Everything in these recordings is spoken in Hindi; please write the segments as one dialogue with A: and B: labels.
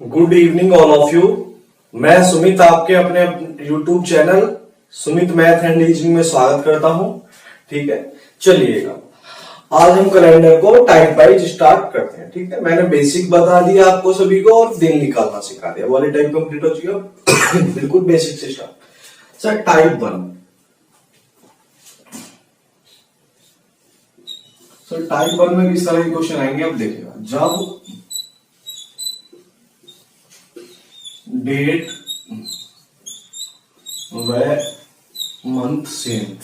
A: Good evening all of you. मैं सुमित आपके अपने YouTube channel Sumit math and reasoning में स्वागत करता हूं। ठीक है, चलिएगा आज हम कैलेंडर को टाइप वाइज स्टार्ट करते हैं। ठीक है, मैंने बेसिक बता दिया आपको सभी को और दिन निकालना सिखा दिया। वाली टाइप कंप्लीट हो चुकी है। बिल्कुल बेसिक से start. Sir type 1। Sir type 1 में किस तरह के क्वेश्चन आएंगे अब देखिएगा। जब डेट व मंथ सेम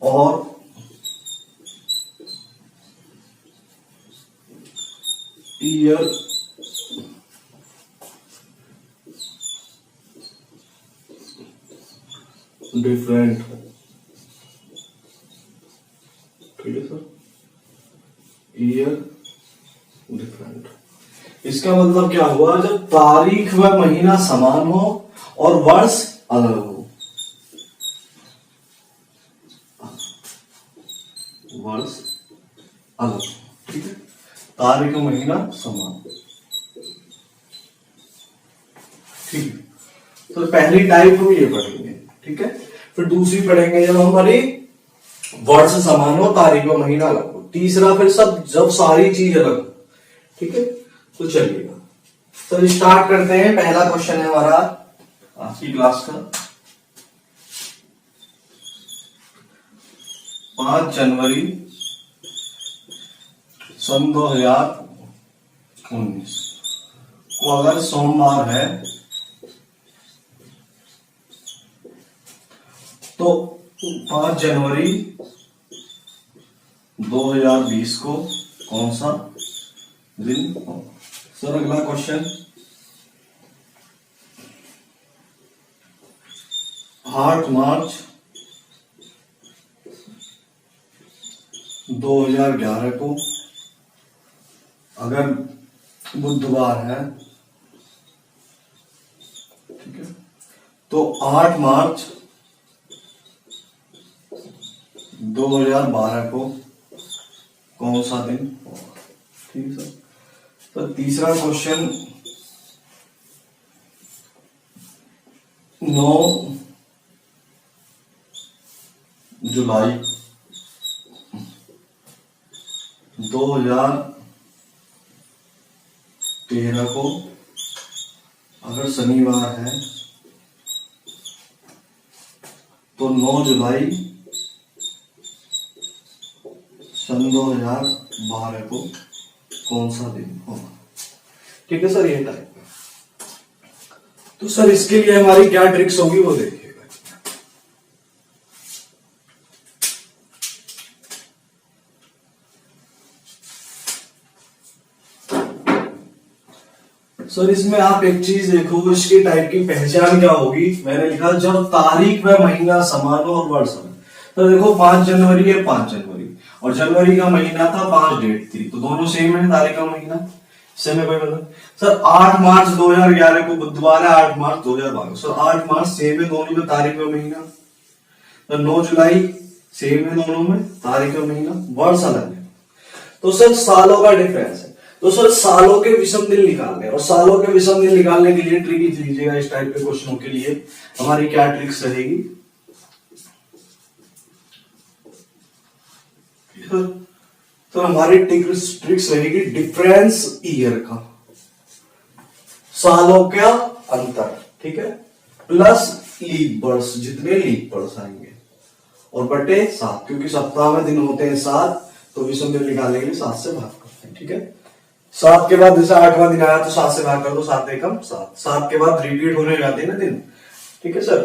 A: और ईयर डिफरेंट। ठीक है सर, ईयर डिफरेंट। इसका मतलब क्या हुआ, जब तारीख व महीना समान हो और वर्ष अलग हो। वर्ष अलग, ठीक है, तारीख व महीना समान। ठीक है, तो पहली टाइप हम ये पढ़ेंगे। ठीक है, फिर दूसरी पढ़ेंगे जब हमारी वर्ष समान हो, तारीख व महीना अलग हो। तीसरा फिर सब जब सारी चीज अलग हो। ठीक है, तो चलिएगा तो स्टार्ट करते हैं। पहला क्वेश्चन है हमारा आज की क्लास का। 5 जनवरी सन 2019 को अगर सोमवार है तो 5 जनवरी 2020 को कौन सा दिन होगा। सर अगला क्वेश्चन, 8 मार्च 2011 को अगर बुधवार है, ठीक है, तो 8 मार्च 2012 को कौन सा दिन होगा। ठीक है सर। तो तीसरा क्वेश्चन, 9 जुलाई 2013 को अगर शनिवार है तो 9 जुलाई सन 2012 को कौन सा दिन होगा। ठीक है सर, ये टाइप। तो सर इसके लिए हमारी क्या ट्रिक्स होगी वो देखिएगा। सर इसमें आप एक चीज देखो, इसकी टाइप की पहचान क्या होगी। मैंने लिखा जब तारीख व महीना समान हो और वर्ष समान। तो देखो 5 जनवरी है, 5 जनवरी और जनवरी का महीना था, 5 डेट थी, तो दोनों सेम है, तारीख का महीना सेम है। कोई मतलब सर 8 मार्च 2011 को बुधवार है, 8 मार्च 2012। सर 8 मार्च सेम है दोनों में, तारीख व महीना। तो 9 जुलाई सेम है दोनों में, तारीख व महीना। वर्ष अलग है, तो सर सालों का डिफरेंस है। तो सर सालों के विषम दिन निकालने, और सालों के विषम दिन निकालने के लिए ट्रिक लीजिएगा। इस टाइप के क्वेश्चनों के लिए हमारी क्या ट्रिक्स रहेगी। तो हमारी ट्रिक्स रहेगी डिफरेंस ईयर का, सालों का अंतर, ठीक है, प्लस लीप वर्ष, जितने लीप वर्ष आएंगे, और बटे 7, क्योंकि सप्ताह में दिन होते हैं 7, तो विषम दिन निकालने के लिए 7 से भाग करते हैं। ठीक है, 7 के बाद जैसे 8वां दिन आया तो 7 से भाग कर दो, 7 एकम 7। 7 के बाद रिपीट होने जाते हैं ना दिन। ठीक है सर,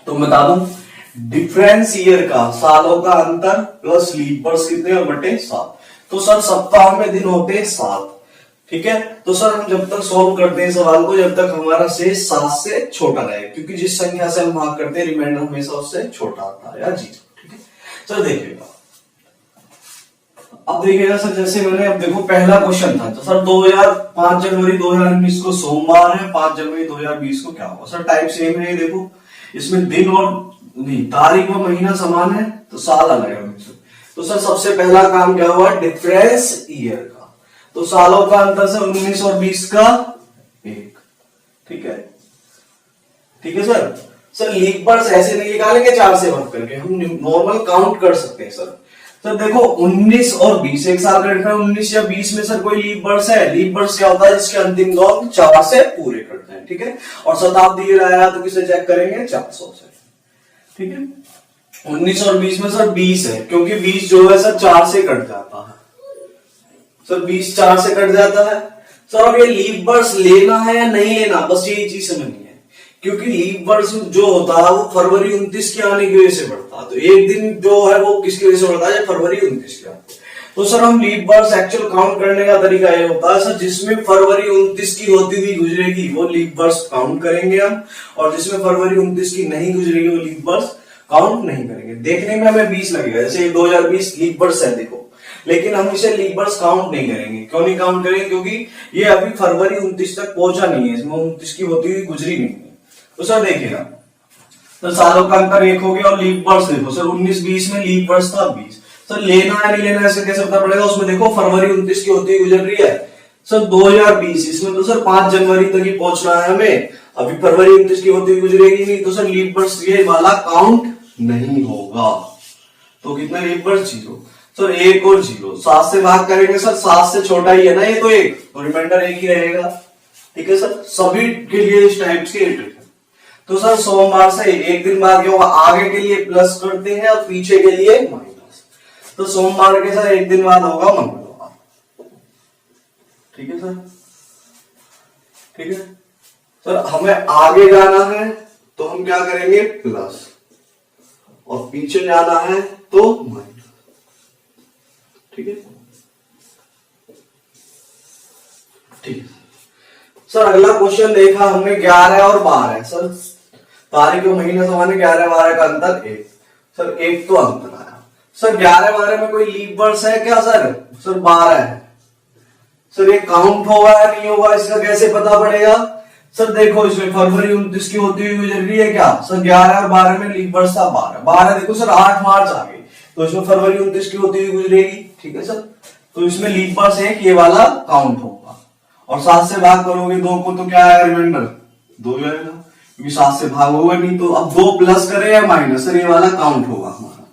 A: तो बता दूं डिफरेंस ईयर का, सालों का अंतर प्लस लीप वर्ष कितने और बटे 7। तो सर सप्ताह में दिन होते हैं 7। ठीक है, तो सर हम जब तक सॉल्व करते हैं सवाल को, जब तक हमारा शेष 7 से छोटा रहे, क्योंकि जिस संख्या से हम भाग करते हैं रिमाइंडर हमेशा उससे छोटा आता है या जीरो। ठीक है सर, देखिएगा अब देखिएगा सर, जैसे मैंने अब देखो पहला क्वेश्चन था तो सर 5 जनवरी 2019 को सोमवार है, 5 जनवरी 2020 को क्या होगा। सर टाइप सेम है, देखो इसमें दिन और नहीं, तारीख व महीना समान है तो साल अलग है। तो सर सबसे पहला काम क्या हुआ, डिफरेंस ईयर का। तो सालों का अंतर सर 19 और 20 का 1। ठीक है, ठीक है सर। सर लीप वर्ष ऐसे नहीं निकालेंगे 4 से भाग करके, हम नॉर्मल काउंट कर सकते हैं सर। सर देखो 19 और 20 एक साल का डिफरेंस, 19 या 20 में सर कोई लीप वर्ष है? लीप वर्ष क्या होता है, जिसके अंतिम दो अंक 4 से पूरे करते हैं। ठीक है, और शताब्दी आया तो किसे चेक करेंगे, 400 से। ठीक है, 19 और 20 में सर 20 है, क्योंकि 20 जो है सर 4 से कट जाता है। सर 20 4 से कट जाता है। सर अब ये लीप वर्ष लेना है या नहीं लेना, बस यही चीज समझनी है। क्योंकि लीप वर्ष जो होता है वो फरवरी 29 के आने की वजह से बढ़ता है। तो एक दिन जो है वो किसकी वजह से बढ़ता है, फरवरी 29 का। तो सर हम लीप वर्ष एक्चुअल काउंट करने का तरीका ये होता है सर, जिसमें फरवरी 29 की होती हुई गुजरेगी वो लीप वर्ष काउंट करेंगे हम, और जिसमें फरवरी 29 की नहीं गुजरेगी वो लीप वर्ष काउंट नहीं करेंगे। देखने में हमें 20 लगेगा, जैसे 2020 लीप वर्ष है देखो, लेकिन हम इसे लीप वर्ष काउंट नहीं करेंगे। क्यों नहीं काउंट करेंगे, क्योंकि ये अभी फरवरी 29 तक पहुंचा नहीं है, इसमें 29 की होती हुई गुजरी नहीं है। तो सर देखिएगा, तो सालों का अंतर 1 हो गया, और लीप वर्ष देखो सर 19-20 में लीप वर्ष था 20। सर लेना है नहीं लेना ऐसे कैसे पता पड़ेगा, उसमें देखो फरवरी 29 की होती हुई गुजर रही है सर 2020, इसमें तो सर 5 जनवरी तक ही पहुंचना है हमें, अभी फरवरी 29 की होती हुई गुजरेगी नहीं, तो सर लीप वर्ष ये वाला काउंट नहीं होगा। तो कितना लीप वर्ष, 0। सर 1 और 0 7 से भाग करेंगे सर, 7 से छोटा ही है ना ये, तो 1, तो रिमाइंडर 1 ही रहेगा। ठीक है सर, सभी के लिए इस टाइप की ट्रिक है। तो सर सोमवार से एक दिन बाद क्या होगा, आगे के लिए प्लस करते हैं और पीछे के लिए माइनस। तो सोमवार के सर एक दिन बाद होगा मंगलवार। ठीक है सर, ठीक है सर। हमें आगे जाना है तो हम क्या करेंगे, प्लस, और पीछे जाना है तो माइनस। ठीक है, ठीक है सर। अगला क्वेश्चन देखा हमने 11 और 12। सर तारीख और महीना समान है, 11-12 का अंतर 1। सर 1 तो अंतर आया। सर 11-12 में कोई लीप वर्ष है क्या सर? सर 12 है। सर ये काउंट होगा या नहीं होगा, इसका कैसे पता पड़ेगा? सर देखो इसमें फरवरी 29 की होती हुई गुजर रही है क्या? सर 11 और 12 में लीप वर्ष था 12 देखो सर 8 मार्च आ गई, तो इसमें फरवरी 29 की होती हुई गुजरेगी। ठीक है सर, तो इसमें लीप वर्ष एक ये वाला काउंट होगा, और 7 से भाग करोगे 2 को तो क्या आएगा, रिमाइंडर 2 आएगा, क्योंकि 7 से भाग होगा नहीं। तो अब 2 प्लस करे या माइनस, सर ये वाला काउंट होगा हमारा।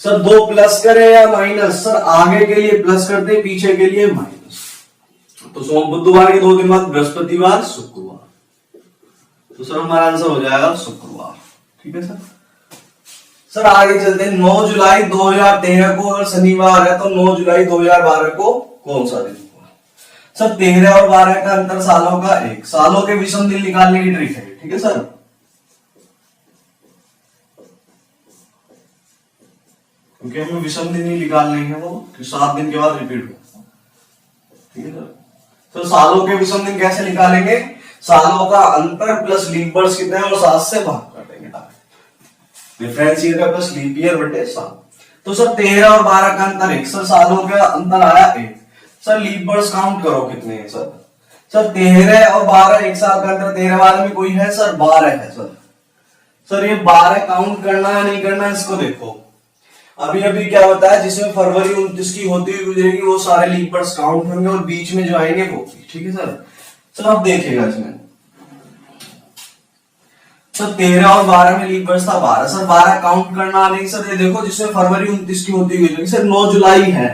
A: सर 2 प्लस करे या माइनस, सर आगे के लिए प्लस करते पीछे के लिए माइनस। तो सोम बुधवार के 2 दिन बाद बृहस्पतिवार शुक्रवार, तो सर हमारा आंसर हो जाएगा शुक्रवार। ठीक है सर। सर आगे चलते हैं, 9 जुलाई 2013 को अगर शनिवार है तो 9 जुलाई 2012 को कौन सा दिन हुआ? सर 13 और 12 का अंतर सालों का 1, सालों के विषम दिन निकालने की ट्रिक है। ठीक है सर, क्योंकि हमें विषम दिन ही निकालने हैं, वो 7 दिन के बाद रिपीट होगा। ठीक है सर। तो सालों के विषम दिन कैसे निकालेंगे, सालों का अंतर प्लस लीप वर्ष कितना है और 7 से भाग कर देंगे, डिफरेंस ईयर का प्लस लीप ईयर बटे 7। तो सर 13 और 12 का अंतर 1, सर सालों का अंतर आया 1। सर लीप वर्ष काउंट करो कितने हैं सर? सर 13 और 12 एक साल का अंतर, 13-12 में कोई है सर? 12 है सर। सर ये 12 काउंट करना है नहीं करना, इसको देखो अभी अभी क्या होता है, जिसमें फरवरी 29 की होती हुई गुजरेगी वो सारे लीप वर्ष काउंट होंगे, और बीच में जो आएंगे वो भी। ठीक है सर। सर आप देखिएगा इसमें सर 13 और 12 में लीप वर्ष था 12, सर 12 काउंट करना नहीं। सर ये देखो जिसमें फरवरी 29 की होती हुई सर 9 जुलाई है,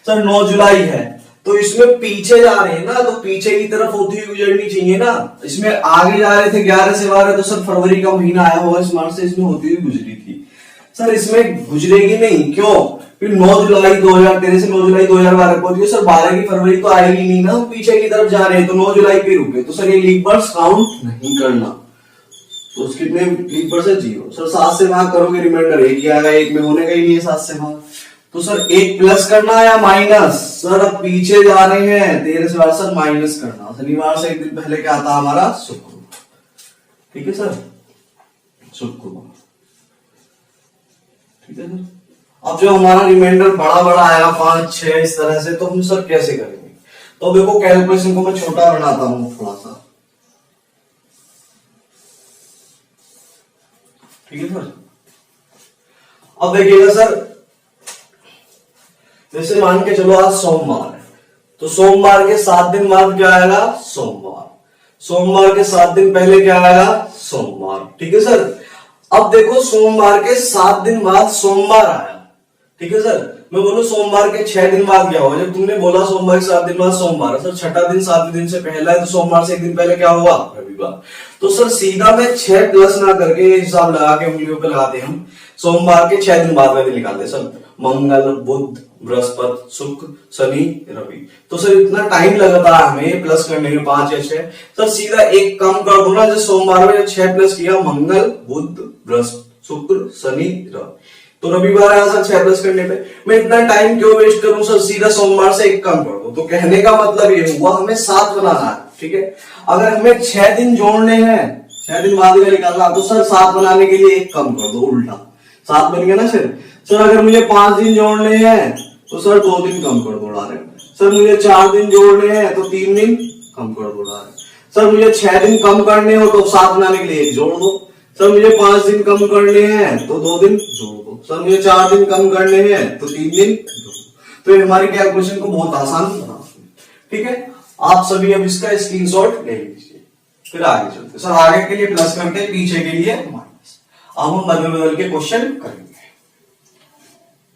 A: सर 9 जुलाई है, तो इसमें पीछे जा रहे हैं ना, तो पीछे की तरफ होती हुई गुजरनी चाहिए ना। इसमें आगे जा रहे थे 11 से 12, तो सर फरवरी का महीना आया होगा इस मार्च से, इसमें होती हुई गुजरी थी। सर इसमें गुजरेगी नहीं, क्यों? फिर 9 जुलाई 2013 से 9 जुलाई 2012 पहुंची, सर 12 की फरवरी तो आएगी नहीं ना, पीछे की तरफ जा रहे हैं, तो 9 जुलाई पे रुके, तो सर ये लीप वर्ष काउंट नहीं करना। तो कितने लीप वर्ष है? 0। सर 7 से भाग करोगे रिमाइंडर 1 ही आएगा, 1 में होने का ही नहीं है 7 से भाग। तो सर 1 प्लस करना है या माइनस? सर अब पीछे जा रहे हैं 13 से 12, सर माइनस करना। शनिवार से एक दिन पहले क्या आता हमारा? शुक्रवार। ठीक है सर, शुक्रवार। ठीक है सर। अब जो हमारा रिमाइंडर बड़ा बड़ा आया 5, 6 इस तरह से, तो हम सर कैसे करेंगे? तो देखो कैलकुलेशन को मैं छोटा बनाता हूं थोड़ा सा। ठीक है सर। अब देखिएगा सर, जैसे मान के चलो आज सोमवार है, तो सोमवार के 7 दिन बाद क्या आएगा? सोमवार। सोमवार के 7 दिन पहले क्या आएगा? सोमवार। ठीक है सर। अब देखो सोमवार के 7 दिन बाद सोमवार आया, ठीक है सर। मैं बोलूं सोमवार के 6 दिन बाद क्या होगा? जब तुमने बोला सोमवार के 7 दिन बाद सोमवार है, सर छठा दिन 7वें दिन से पहला है, तो सोमवार से 1 दिन पहले क्या हुआ? रविवार। तो सर सीधा मैं 6 प्लस ना करके ये हिसाब लगा के उंगलियों पे लगाते हम, सोमवार के 6 दिन बाद में भी निकालते सर, मंगल बुध बृहस्पति शुक्र शनि रवि। तो सर इतना टाइम लगता है हमें प्लस करने में 5 या 6, सर सीधा एक कम कर दो ना, जो सोमवार में 6 प्लस किया, मंगल बुध बृहस्पति शुक्र शनि रवि, तो रविवार आया सर 6 प्लस करने पे। मैं इतना टाइम क्यों वेस्ट करूं सर, सीधा सोमवार से एक कम कर दो। तो कहने का मतलब ये हुआ हमें 7 बनाना है, ठीक है। अगर हमें 6 दिन जोड़ने हैं, 6 दिन बाद का निकालना, तो सर 7 बनाने के लिए एक कम कर दो, उल्टा 7 बन गया ना सर। सर अगर मुझे 5 दिन जोड़ने हैं तो सर 2 दिन कम कर दो डायरेक्ट। सर मुझे 4 दिन जोड़ने हैं तो 3 दिन कम कर दो डायरेक्ट। सर मुझे 6 दिन कम करने हो तो 7 बनाने के लिए 1 जोड़ दो। सर मुझे 5 दिन कम करने हैं तो 2 दिन जोड़ दो। सर मुझे 4 दिन कम करने हैं तो 3 दिन जोड़ दो। तो हमारी कैलकुलेशन को बहुत आसान बना, ठीक है। आप सभी अब इसका स्क्रीनशॉट ले लीजिए, फिर आगे चलते। सर आगे के लिए प्लस करते हैं, पीछे के लिए माइनस। अब हम बदल बदल के क्वेश्चन करेंगे,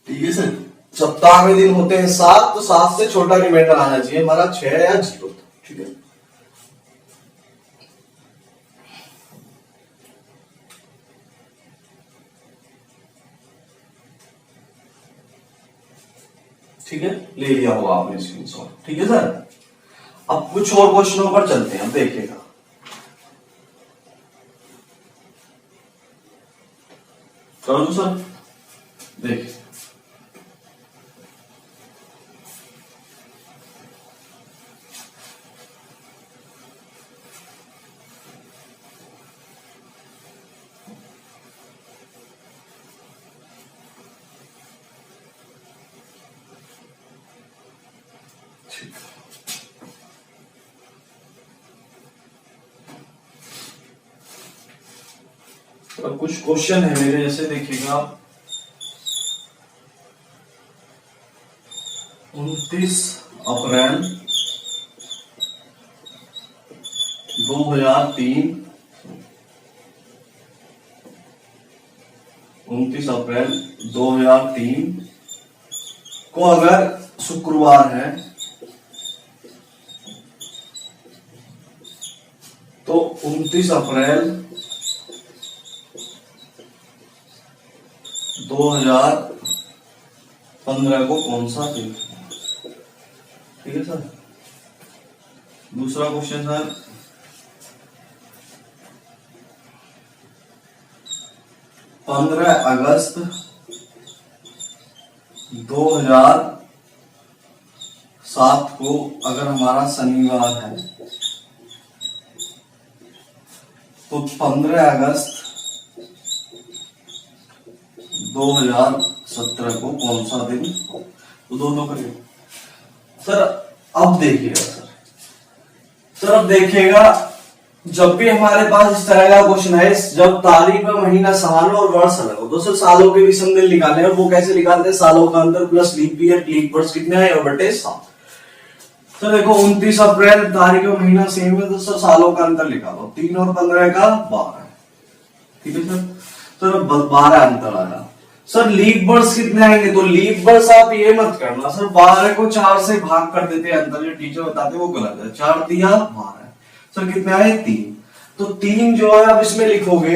A: ठीक है सर। सप्ताह में दिन होते हैं 7, तो 7 से छोटा रिमाइंडर आना चाहिए हमारा 6 या 0, ठीक है। ठीक है, ले लिया होगा आपने स्क्रीनशॉट, ठीक है सर। अब कुछ और क्वेश्चनों पर चलते हैं, अब देखिएगा। चलो सर देखिए, अब कुछ क्वेश्चन है मेरे, जैसे देखिएगा 29 अप्रैल 2003, 29 अप्रैल 2003 को अगर शुक्रवार है तो 29 अप्रैल 2015 को कौन सा दिन, ठीक है सर। दूसरा क्वेश्चन सर, 15 अगस्त 2007 को अगर हमारा शनिवार है तो 15 अगस्त 2017 को कौन सा दिन, तो दोनों करिए सर। अब देखिएगा सर अब देखिएगा, जब भी हमारे पास इस तरह का क्वेश्चन है, जब तारीख और महीना समान हो और वर्ष अलग हो, तो सर सालों के विषम दिन निकालने हैं। और वो कैसे निकालते हैं? सालों का अंतर प्लस लीप ईयर, लीप वर्ष कितने हैं और बटे 7। तो देखो 29 अप्रैल तारीख और महीना सेम है, तो सर सालों का अंतर निकालो, 3 और 15 का 12, ठीक है सर। तो 12 अंतर आया। सर लीप वर्ष कितने आएंगे? तो लीप वर्ष आप ये मत करना सर, 12 को 4 से भाग कर देते हैं, अंतर जो टीचर बताते वो गलत है। 4 दिया 12, सर कितने आए? 3। तो 3 जो है आप इसमें लिखोगे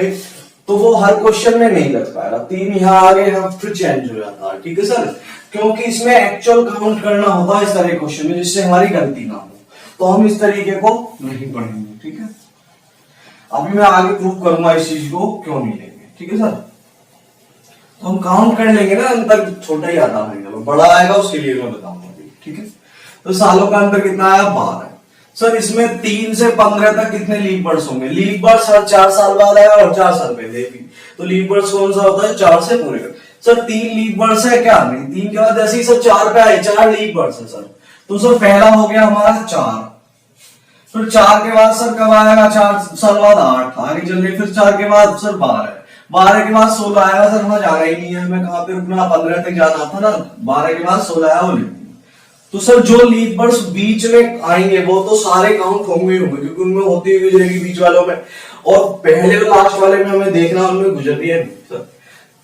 A: तो वो हर क्वेश्चन में नहीं लग पाएगा। 3 यहाँ आगे हम फिर चेंज हो जाता है, ठीक है सर, क्योंकि इसमें एक्चुअल काउंट करना होता है इस तरह क्वेश्चन में, जिससे हमारी गलती ना हो। तो हम इस तरीके को नहीं पढ़ेंगे, ठीक है। अभी मैं आगे प्रूव करूंगा इस चीज को क्यों नहीं लेंगे, ठीक है सर। तो हम काउंट कर लेंगे ना, अंतर छोटा ही आता है, बड़ा आएगा उसके लिए मैं बताऊंगा, ठीक है। तो सालों का अंतर कितना आया? 12। सर इसमें 3 से 15 तक कितने लीप वर्ष होंगे? लीप वर्ष हर 4 साल बाद आया और 4 साल पहले भी। तो लीप वर्ष कौन सा होता है? 4 से पूरे का। सर 3 लीप वर्ष है क्या? नहीं, 3 के बाद जैसे ही सर 4 पे आए, 4 लीप वर्ष है सर। तो सर पहला हो गया हमारा 4, फिर 4 के बाद सर कब आएगा? 4 साल बाद 8, आगे चल रहे, फिर 4 के बाद सर 12, 12 के बाद 16 आएगा सर, वहां जाना ही नहीं है हमें, कहाँ पे रुकना, 15 तक जाना था ना, 12 के बाद 16 आया वो लिख दिया। तो सर जो लीप बर्ड्स बीच में आएंगे वो तो सारे काउंट होंगे क्योंकि उनमें होती हुई गुजरेगी बीच वालों में, और पहले और लास्ट वाले में हमें देखना उनमें गुजर रही है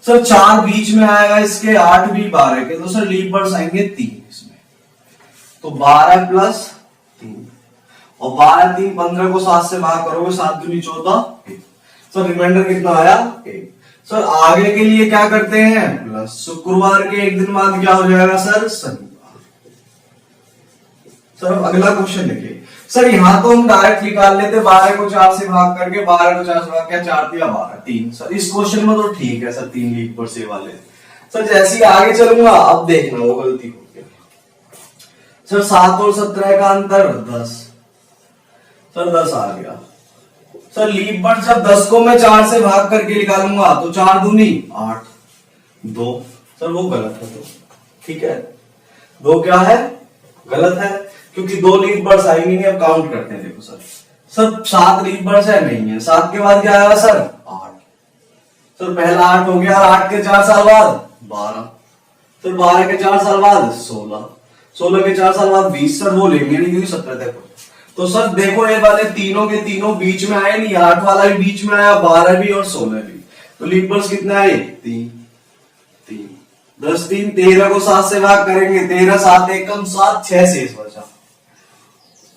A: सर 4 बीच में आएगा इसके, 8 भी 12 के, तो सर लीप बर्ड्स आएंगे 3 इसमें, तो 12 प्लस 3, और 12 3 15 को 7 से भाग करोगे, 7 दूनी 14, सर रिमाइंडर कितना आया 1। सर आगे के लिए क्या करते हैं प्लस, शुक्रवार के एक दिन बाद क्या हो जाएगा सर शनिवार। सर अब अगला क्वेश्चन देखिए सर, यहां तो हम डायरेक्ट निकाल लेते 12 को 4 से भाग करके, 12 को 4 से भाग क्या 4 दिया 12 3, सर इस क्वेश्चन में तो ठीक है सर 3 लीप पर से वाले। सर जैसे ही आगे चलूंगा अब देखना वो गलती हो गया सर, 7 और 17 का अंतर 10, सर 10 आ गया सर। लीप बर्ड जब 10 को मैं 4 से भाग करके निकालूंगा तो 4 दूनी 8, 2, सर वो गलत है, तो ठीक है 2 क्या है गलत है, क्योंकि 2 लीप बर्ड्स आई नहीं है। अब काउंट करते हैं, देखो सर 7 लीप बर्ड्स है नहीं है, 7 के बाद क्या आएगा सर 8, सर पहला 8 हो गया, 8 के 4 साल बाद 12, सर 12 के 4 साल बाद 16, 16 के 4 साल बाद 20, सर वो लेंगे नहीं क्योंकि 17 तक। तो सर देखो ये वाले तीनों के तीनों बीच में आए नहीं, 8 वाला भी बीच में आया, 12 भी और 16 भी, तो लीप बर्ड्स कितने आए 3, 10 3 13 को 7 से भाग करेंगे, 13 7 1 कम 7, 6 शेष बचा।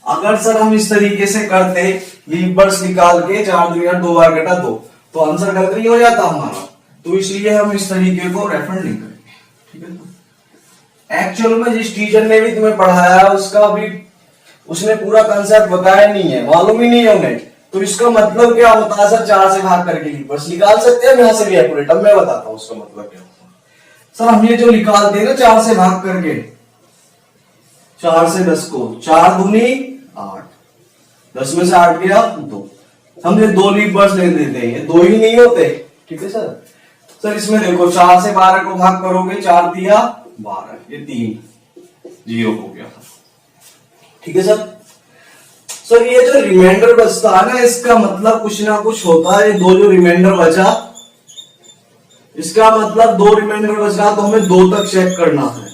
A: अगर सर हम इस तरीके से करते लीप बर्ड्स निकाल के 4 दुनिया 2 बार घटा 2, तो आंसर गलत नहीं हो जाता हमारा, तो इसलिए हम इस तरीके को रेफर नहीं करेंगे, ठीक है। एक्चुअल में जिस टीचर ने भी तुम्हें पढ़ाया उसका भी उसने पूरा कंसेप्ट बताया नहीं है, मालूम ही नहीं है उन्हें, तो इसका मतलब क्या होता है सर 4 से भाग करके लीप बर्ड्स निकाल सकते हैं, यहां से भी एक्यूरेट। अब मैं बताता हूं उसका मतलब क्या होता है। सर हम ये जो निकालते हैं ना 4 से भाग करके, 4 से 10 को, 4 दूनी 8, 10 में से 8 गया 2, हम ये 2 लीप बर्ड्स ले लेते हैं, 2 ही नहीं होते, ठीक है सर। सर इसमें देखो 4 से 12 को भाग करोगे, 4 दिया 12, ये 3 0 हो गया, ठीक है सर। सर ये जो रिमाइंडर बचता है ना, इसका मतलब कुछ ना कुछ होता है। 2 जो रिमाइंडर बचा, इसका मतलब 2 रिमाइंडर बचा तो हमें 2 तक चेक करना है।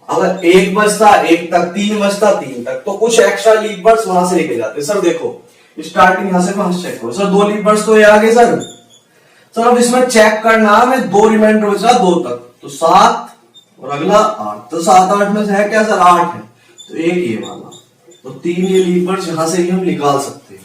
A: अगर 1 बचता 1 तक, 3 बचता 3 तक, तो कुछ एक्स्ट्रा लीप बर्ड्स वहां से लेके जाते। सर देखो स्टार्टिंग यहां से वहां से चेक करो सर, 2 लीप बर्ड्स तो ये आगे सर। सर अब इसमें चेक करना है, 2 रिमाइंडर बचा 2 तक, तो 7 और अगला 8, तो 7 8 में से है क्या सर 8 है, तो एक ये वाला, तो 3 ये लीप बर्ड्स यहां से ही हम निकाल सकते हैं।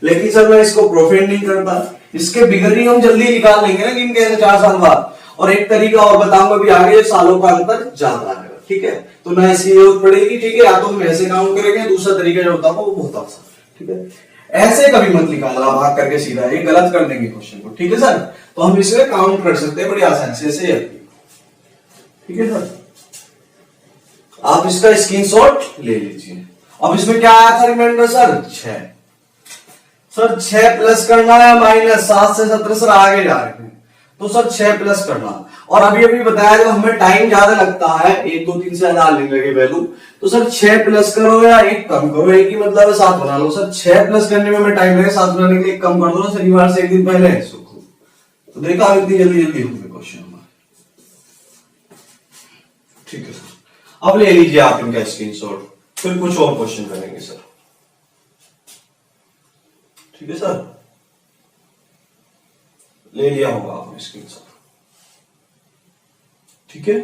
A: लेकिन सर मैं इसको प्रोफेंड नहीं करता, इसके बिगर ही हम जल्दी निकाल लेंगे ना गिन के 4 साल बाद। और एक तरीका और बताऊंगा भी आगे, सालों का अंतर ज्यादा है, ठीक है, तो ना इसकी जरूरत पड़ेगी, ठीक है, या तो हम ऐसे काउंट करेंगे, दूसरा तरीका जो बताऊंगा वो बहुत आसान, ठीक है। ऐसे कभी मत निकालना भाग करके सीधा, ये गलत कर देंगे क्वेश्चन को, ठीक है सर। तो हम इसमें काउंट कर सकते हैं बड़ी आसानी से, ऐसे, ठीक है सर। आप इसका स्क्रीनशॉट ले लीजिए। अब इसमें क्या आया था रिमाइंडर सर 6, सर 6 प्लस करना है माइनस, 7 से 17 सर आगे जा रहे हैं, तो सर 6 प्लस करना। और अभी अभी बताया जब हमें टाइम ज्यादा लगता है, 1 2 3 से ज्यादा आने लगे वैल्यू, तो सर 6 प्लस करो या 1 कम करो, एक ही मतलब है 7 बना लो। सर 6 प्लस करने में हमें टाइम लगे, 7 बनाने के लिए 1 कम कर दो, शनिवार से 1 दिन पहले, तो देखा इतनी जल्दी जल्दी होंगे क्वेश्चन हमारे, ठीक है सर। अब ले लीजिए आप इनका स्क्रीनशॉट, फिर कुछ और क्वेश्चन करेंगे सर, ठीक है सर। ले लिया होगा आपने स्क्रीनशॉट, ठीक है।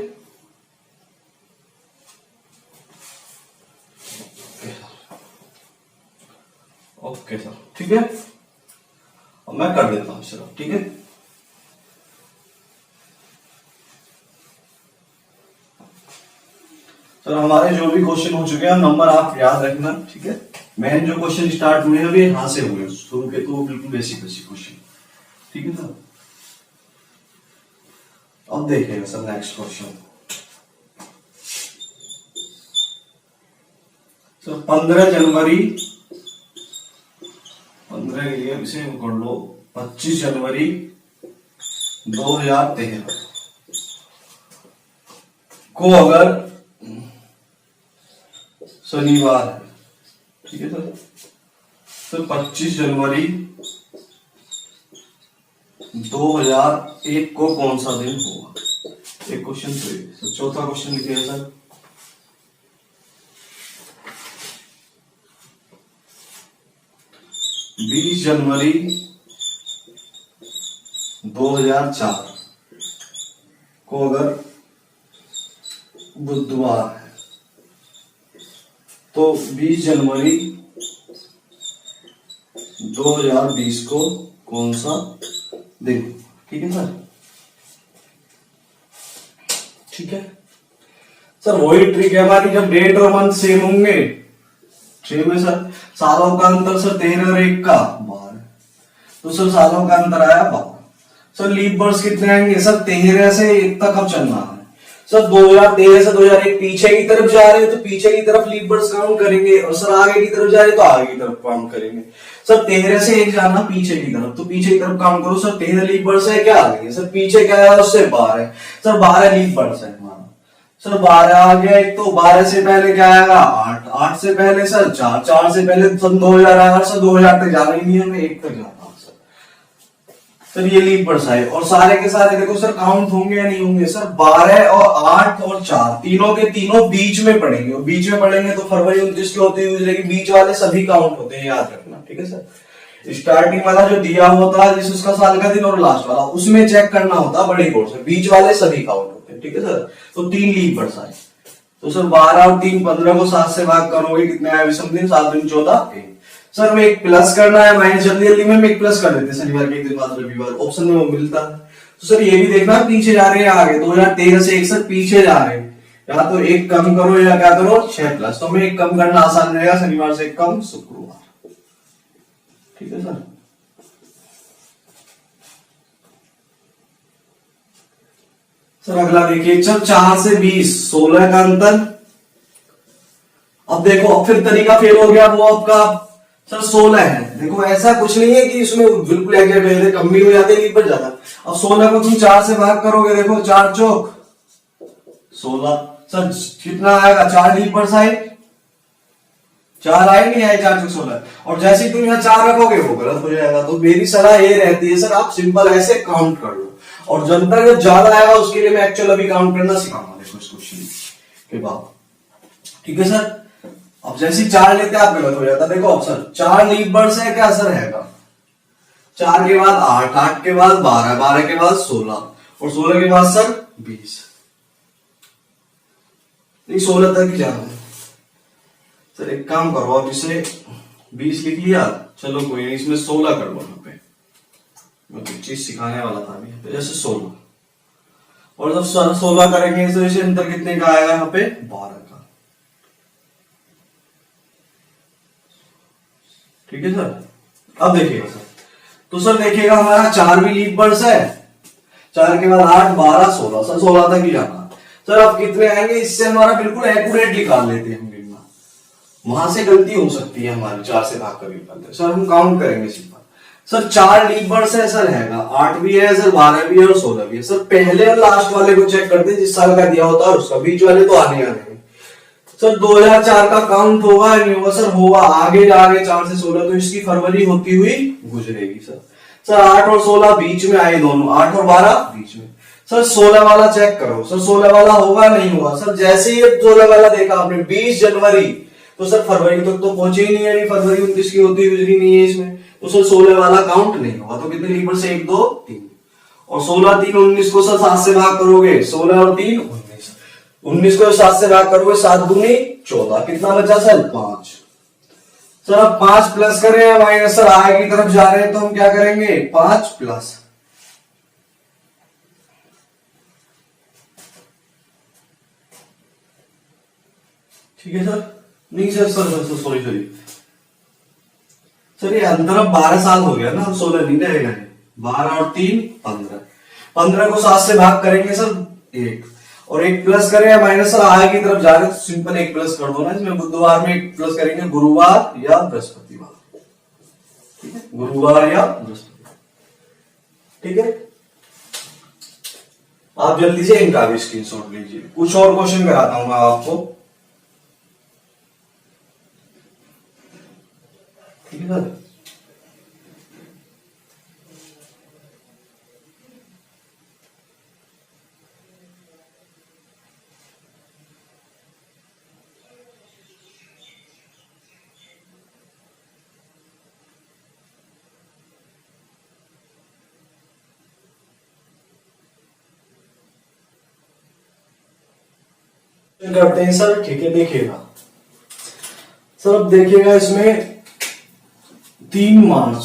A: ओके सर, ठीक है, अब मैं कर देता हूं सर, ठीक है। सर हमारे जो भी क्वेश्चन हो चुके हैं नंबर आप याद रखना, ठीक है। मेन जो क्वेश्चन स्टार्ट हुए हैं अभी यहां से हुए, शुरू के तो बिल्कुल बेसिक क्वेश्चन, ठीक है सर। अब देखेंगे सर नेक्स्ट क्वेश्चन। सर 15 जनवरी, 15 के लिए इसे कर लो 25 जनवरी 2013 को अगर शनिवार है, ठीक है सर, तो 25 जनवरी 2001 को कौन सा दिन होगा? एक क्वेश्चन तो ये। चौथा क्वेश्चन लिखिए सर। बीस जनवरी 2004 को अगर बुधवार है तो 20 जनवरी 2020 को कौन सा दिन? ठीक है सर। ठीक है सर, वही ट्रिक है हमारी, जब डेट और मंथ सेम होंगे, सेम है सर, सालों का अंतर सर 13 और 1 का 12, तो सर सालों का अंतर आया 12। सर लीप वर्ष कितने आएंगे सर? 13 से 1 तक अब चलना है सर। 2013 से 2001 पीछे की तरफ जा रहे हैं तो पीछे की तरफ लीप वर्ष काउंट करेंगे, और सर आगे की तरफ जा रहे हैं तो आगे की तरफ काउंट करेंगे। सर 13 से 1 जाना पीछे की तरफ, तो पीछे की तरफ काउंट करो सर। 13 लीप वर्ष है, क्या आ गई सर? पीछे क्या है उससे 12 है सर, 12 लीप वर्ष है हमारा सर। 12 आ गया एक, तो 12 से पहले क्या आएगा? 8, 8 से पहले सर 4, 4 से पहले सन 2000 आएगा सर। 2000 तक जाना ही नहीं, हमें 1 तक जाना सर। ये लीप वर्ष है, और सारे के सारे देखो सर काउंट होंगे या नहीं होंगे सर? 12 और 8 और 4 तीनों के तीनों बीच में पड़ेंगे, और बीच में पड़ेंगे तो फरवरी 29 की होती हुई, लेकिन बीच वाले सभी काउंट होते हैं, याद रखना। ठीक है सर, स्टार्टिंग वाला जो दिया होता है जिस उसका साल का दिन, और लास्ट वाला उसमें चेक करना होता है बड़ी बोर्ड से, बीच वाले सभी काउंट होते हैं। ठीक है सर, तो 3 लीप वर्ष आए, तो सर 12 और 3 15 को 7 से भाग करोगे, कितने आए विषम दिन? 7 दिन 14 1। सर में एक प्लस करना है, माइनस जल्दी जल्दी में एक प्लस कर देते, शनिवार के एक दिन बाद रविवार, ऑप्शन में वो मिलता है। तो सर ये भी देखना पीछे जा रहे हैं आगे, 2013 से 1 सर पीछे जा रहे हैं, या तो एक कम करो या क्या करो 6 प्लस, तो हमें एक कम करना आसान रहेगा, शनिवार से एक कम शुक्रवार। ठीक है सर। सर अगला देखिए, जब 4 से 20 16 का अंतर। अब देखो, अब फिर तरीका फेल हो गया, वो आपका सर 16 है। देखो ऐसा कुछ नहीं है कि इसमें बिल्कुल एग्जैक्ट है, कम भी हो जाते हैं बढ़ जाता। अब 16 को तुम 4 से भाग करोगे, देखो 4 चौक 16 सर कितना आएगा? 4 लीप वर्ष आए, 4 आए नहीं आए? 4 चौक 16, और जैसे ही तुम यहाँ 4 रखोगे वो गलत हो जाएगा। तो मेरी सलाह ये रहती है सर, आप सिंपल ऐसे काउंट कर लो, और जनता जब ज्यादा आएगा उसके लिए मैं एक्चुअल अभी काउंट करना सिखाऊंगा, देखो इस क्वेश्चन के बाद। ठीक है सर, अब जैसे 4 लेते आप गलत हो जाता। देखो ऑप्शन 4 लीप वर्ष है, क्या असर है? 4 के बाद 8, 8 के बाद 12, 12 के बाद 16, और 16 के बाद सर 20, नहीं 16 तक ही जाना है सर। एक काम करो, आप इसे 20 लिख लिया, चलो कोई नहीं, इसमें 16 कर लो। यहाँ पे मैं कुछ चीज सिखाने वाला था अभी, तो जैसे 16, और जब 16 करेंगे तो इसे अंतर कितने का आएगा? यहाँ पे 12 का। ठीक है सर। अब देखिएगा सर, तो सर देखिएगा हमारा 4 भी लीप वर्ष है, 4 के बाद 8 12 16 सर 16 तक ही जाना। सर अब कितने आएंगे? इससे हमारा बिल्कुल एक्यूरेट निकाल लेते हैं हम गिनना, वहां से गलती हो सकती है हमारी, 4 से भाग कर निकालते सर। हम काउंट करेंगे सिंपल सर, 4 लीप वर्ष है सर, हैगा 8 भी है सर, 12 भी है और 16 भी है सर। पहले और लास्ट वाले को चेक करते जिस साल का दिया होता है उसका, बीच वाले तो आने आने सर। 2004 का काउंट होगा नहीं होगा सर? होगा, आगे जाके 4 से 16, तो इसकी फरवरी होती हुई गुजरेगी सर। सर 8 और 16 बीच में आए दोनों, 8 और 12 बीच में। सर 16 वाला चेक करो सर, 16 वाला होगा नहीं होगा सर? जैसे ही 16 वाला देखा आपने 20 जनवरी, तो सर फरवरी तक तो पहुंचे ही नहीं है, फरवरी 29 की होती हुई गुजरी नहीं है इसमें, तो सर 16 वाला काउंट नहीं होगा। तो कितने लीप वर्ष? 1 2 3, और 16 3 19 को सर 7 से भाग करोगे, 16 और 3 19, 19 को 7 से भाग करोगे, 7 दूनी 14, कितना बचा सर? 5। सर अब 5 प्लस करें या माइनस? सर आगे की तरफ जा रहे हैं तो हम क्या करेंगे? 5 प्लस। ठीक है सर। नहीं सर सॉरी सर, ये अंतर अब 12 साल हो गया ना, 16 नहीं रहेगा, 12 और 3 15, 15 को 7 से भाग करेंगे सर 1, और 1 प्लस करें या माइनस? सर आगे की तरफ जा रहे हैं तो सिंपल 1 प्लस कर दो ना इसमें। बुधवार में 1 प्लस करेंगे, गुरुवार या बृहस्पतिवार। ठीक है, गुरुवार या बृहस्पतिवार। ठीक है, आप जल्दी से इनका भी स्क्रीनशॉट लीजिए। कुछ और क्वेश्चन कराता हूं मैं आपको। ठीक है सर। करते हैं सर, ठीक है। देखिएगा सर, अब देखिएगा इसमें 3 मार्च,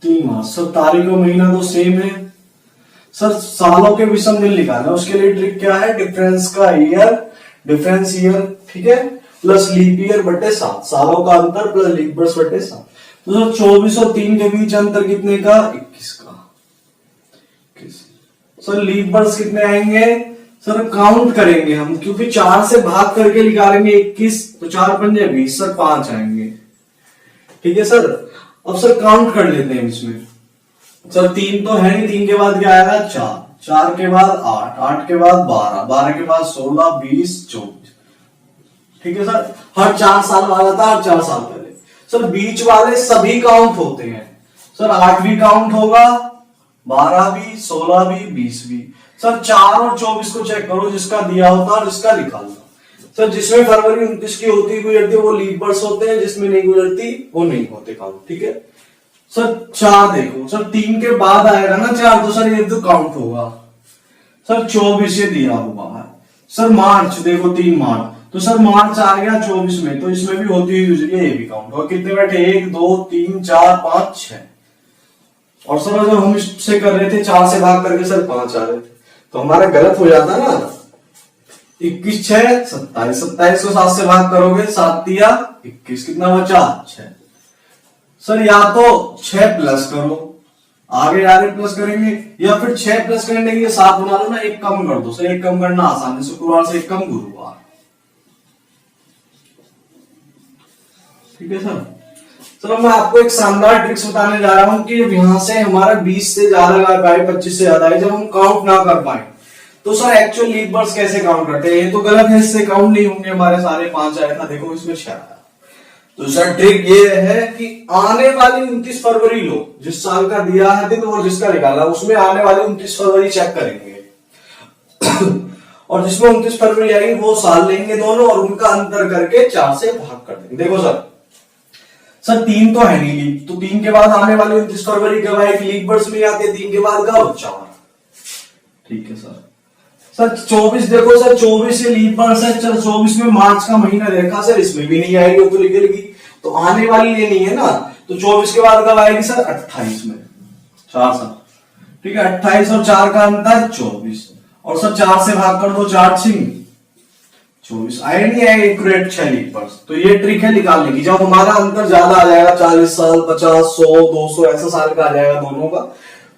A: 3 मार्च सर, तारीख और महीना तो सेम है सर। सालों के विषम दिन निकालना, उसके लिए ट्रिक क्या है, डिफरेंस का ईयर, डिफरेंस ईयर, ठीक है, प्लस लीप ईयर बटे 7, सालों का अंतर प्लस लीप वर्ष बटे 7। तो सर 24 और 3 के बीच अंतर कितने का, 21 का। सर लीप वर्ष कितने आएंगे सर, काउंट करेंगे हम, क्योंकि 4 से भाग करके निकालेंगे 21, तो 4 पंजे 20 सर, 5 आएंगे, ठीक है सर। अब सर काउंट कर लेते हैं इसमें सर, 3 तो है नहीं, 3 के बाद क्या आएगा 4, 4 के बाद 8, 8 के बाद 12, 12 के बाद 16, 20, 24, ठीक है सर। हर 4 साल वाला था, हर 4 साल पहले सर। बीच वाले सभी काउंट होते हैं सर, 8 भी काउंट होगा, 12 भी, 16 भी, 20 भी सर। 4 और 24 को चेक करो, जिसका दिया होता है और जिसका लिखा होता सर। जिसमें फरवरी 29 की होती गुजरती वो लीप वर्ष होते हैं, जिसमें नहीं गुजरती वो नहीं होते काउंट, ठीक है सर। 4 देखो सर, 3 के बाद आएगा ना 4, तो सर ये तो काउंट होगा सर। 24 ये दिया हुआ है सर। मार्च देखो, 3 मार्च, तो सर मार्च आ गया 24 में, तो इसमें भी होती हुई गुजरी, ये भी काउंट होगा। कितने बैठे, 1 2 3 4 5 6। और सर जब हम इससे कर रहे थे 4 से भाग करके सर 5 आ रहे थे, तो हमारा गलत हो जाता ना। 21 6 27, 27 को 7 से भाग करोगे, 7 दिया 21, कितना बचा 6 सर। या तो 6 प्लस करो, आगे आगे प्लस करेंगे, या फिर 6 प्लस करने के लिए 7 बना लो ना, 1 कम कर दो सर। 1 कम करना आसान है, शुक्रवार से 1 कम गुरुवार, ठीक है सर। चलो मैं आपको एक शानदार ट्रिक्स बताने जा रहा हूं कि यहां से हमारा 20 से ज्यादा आए, 25 से ज्यादा आए, जब हम काउंट ना कर पाए तो सर एक्चुअल लीप वर्ष कैसे काउंट करते हैं। ये तो गलत है, इससे काउंट नहीं होंगे हमारे सारे 5 आया था, देखो इसमें 6 आया। तो सर ट्रिक ये है कि आने वाली 29 फरवरी लो, जिस साल का दिया है दिन और जिसका निकाला, उसमें आने वाली 29 फरवरी चेक करेंगे और जिसमें 29 फरवरी आएगी वो साल लेंगे दोनों, और उनका अंतर करके 4 से भाग कर देंगे। देखो सर, 3 तो है नहीं लीप, तो 3 के बाद आने वाली 29 फरवरी कब आएगी, लीप वर्ष में आते हैं 3 के बाद कब, 4, ठीक है सर। सर 24 देखो सर, 24 ये लीप वर्ष है, चल 24 में मार्च का महीना देखा सर, इसमें भी नहीं आएगी, वो तो निकलेगी, तो आने वाली ये नहीं है ना। तो 24 के बाद कब आएगी सर, 28 में, 4 साल, ठीक है। 28 और 4 का अंतर 24, और सर 4 से भाग कर दो, 4 6 24, आए नहीं आए एक्यूरेट 6 लीप वर्ष। तो ये ट्रिक है निकालने की, जब हमारा अंतर ज्यादा आ जाएगा, 40 साल 50 100 200 ऐसा साल का आ जाएगा दोनों का,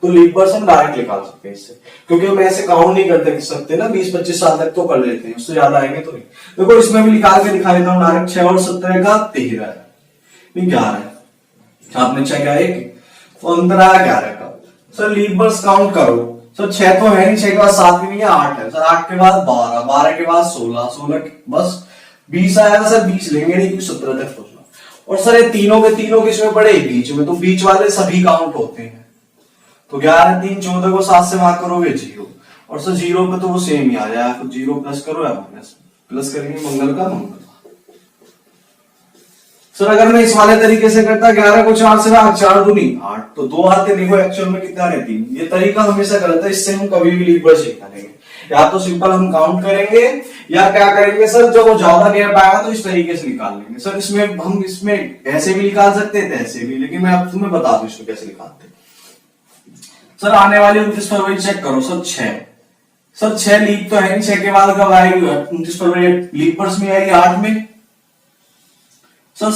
A: तो लीप वर्ष हम डायरेक्ट निकाल सकते हैं इससे, क्योंकि हम ऐसे काउंट नहीं करते सकते ना, 20-25 साल तक तो कर लेते हैं, उससे ज्यादा आएंगे तो नहीं। देखो इसमें भी निकाल के दिखा देता हूँ डायरेक्ट। 6 और 17 का 13 है, नहीं 11 है, आपने 6 का 1, तो अंतर आया 11 का सर। लीप वर्ष काउंट करो सर, 6 तो है नहीं, 6 के बाद 7 भी नहीं है, 8 है सर। 8 के बाद 12, 12 के बाद 16, 16 बस 20 आया सर, 20 लेंगे नहीं क्योंकि 17 तक सोचना। और सर ये तीनों के तीनों किसमें पड़े, बीच में, तो बीच वाले सभी काउंट होते हैं। तो 11 3 14 को 7 से भाग करोगे 0, और सर 0 पे तो वो सेम ही आ जाएगा, तो 0 प्लस करो या माइनस, प्लस करेंगे मंगल का मंगल। सर अगर मैं इस वाले तरीके से करता, 11 को 4 से भाग, 4 दूनी 8, तो 2 आते देखो एक्चुअल में कितना रहती, ये तरीका हमेशा गलत है, इससे हम कभी भी लीप वर्ष निकालेंगे। या तो सिंपल हम काउंट करेंगे, या क्या करेंगे सर, जब वो ज्यादा गैप आएगा तो इस तरीके से निकाल लेंगे सर। इसमें हम इसमें ऐसे भी निकाल सकते हैं, ऐसे भी, लेकिन मैं अब तुम्हें बता दूं इसको कैसे निकालते हैं। सर आने वाली 29 फरवरी चेक करो सर, 6 सर, 6 लीप तो है नहीं, 6 के बाद कब आएगी, 29 फरवरी लीप वर्ष में आएगी 8 में सर।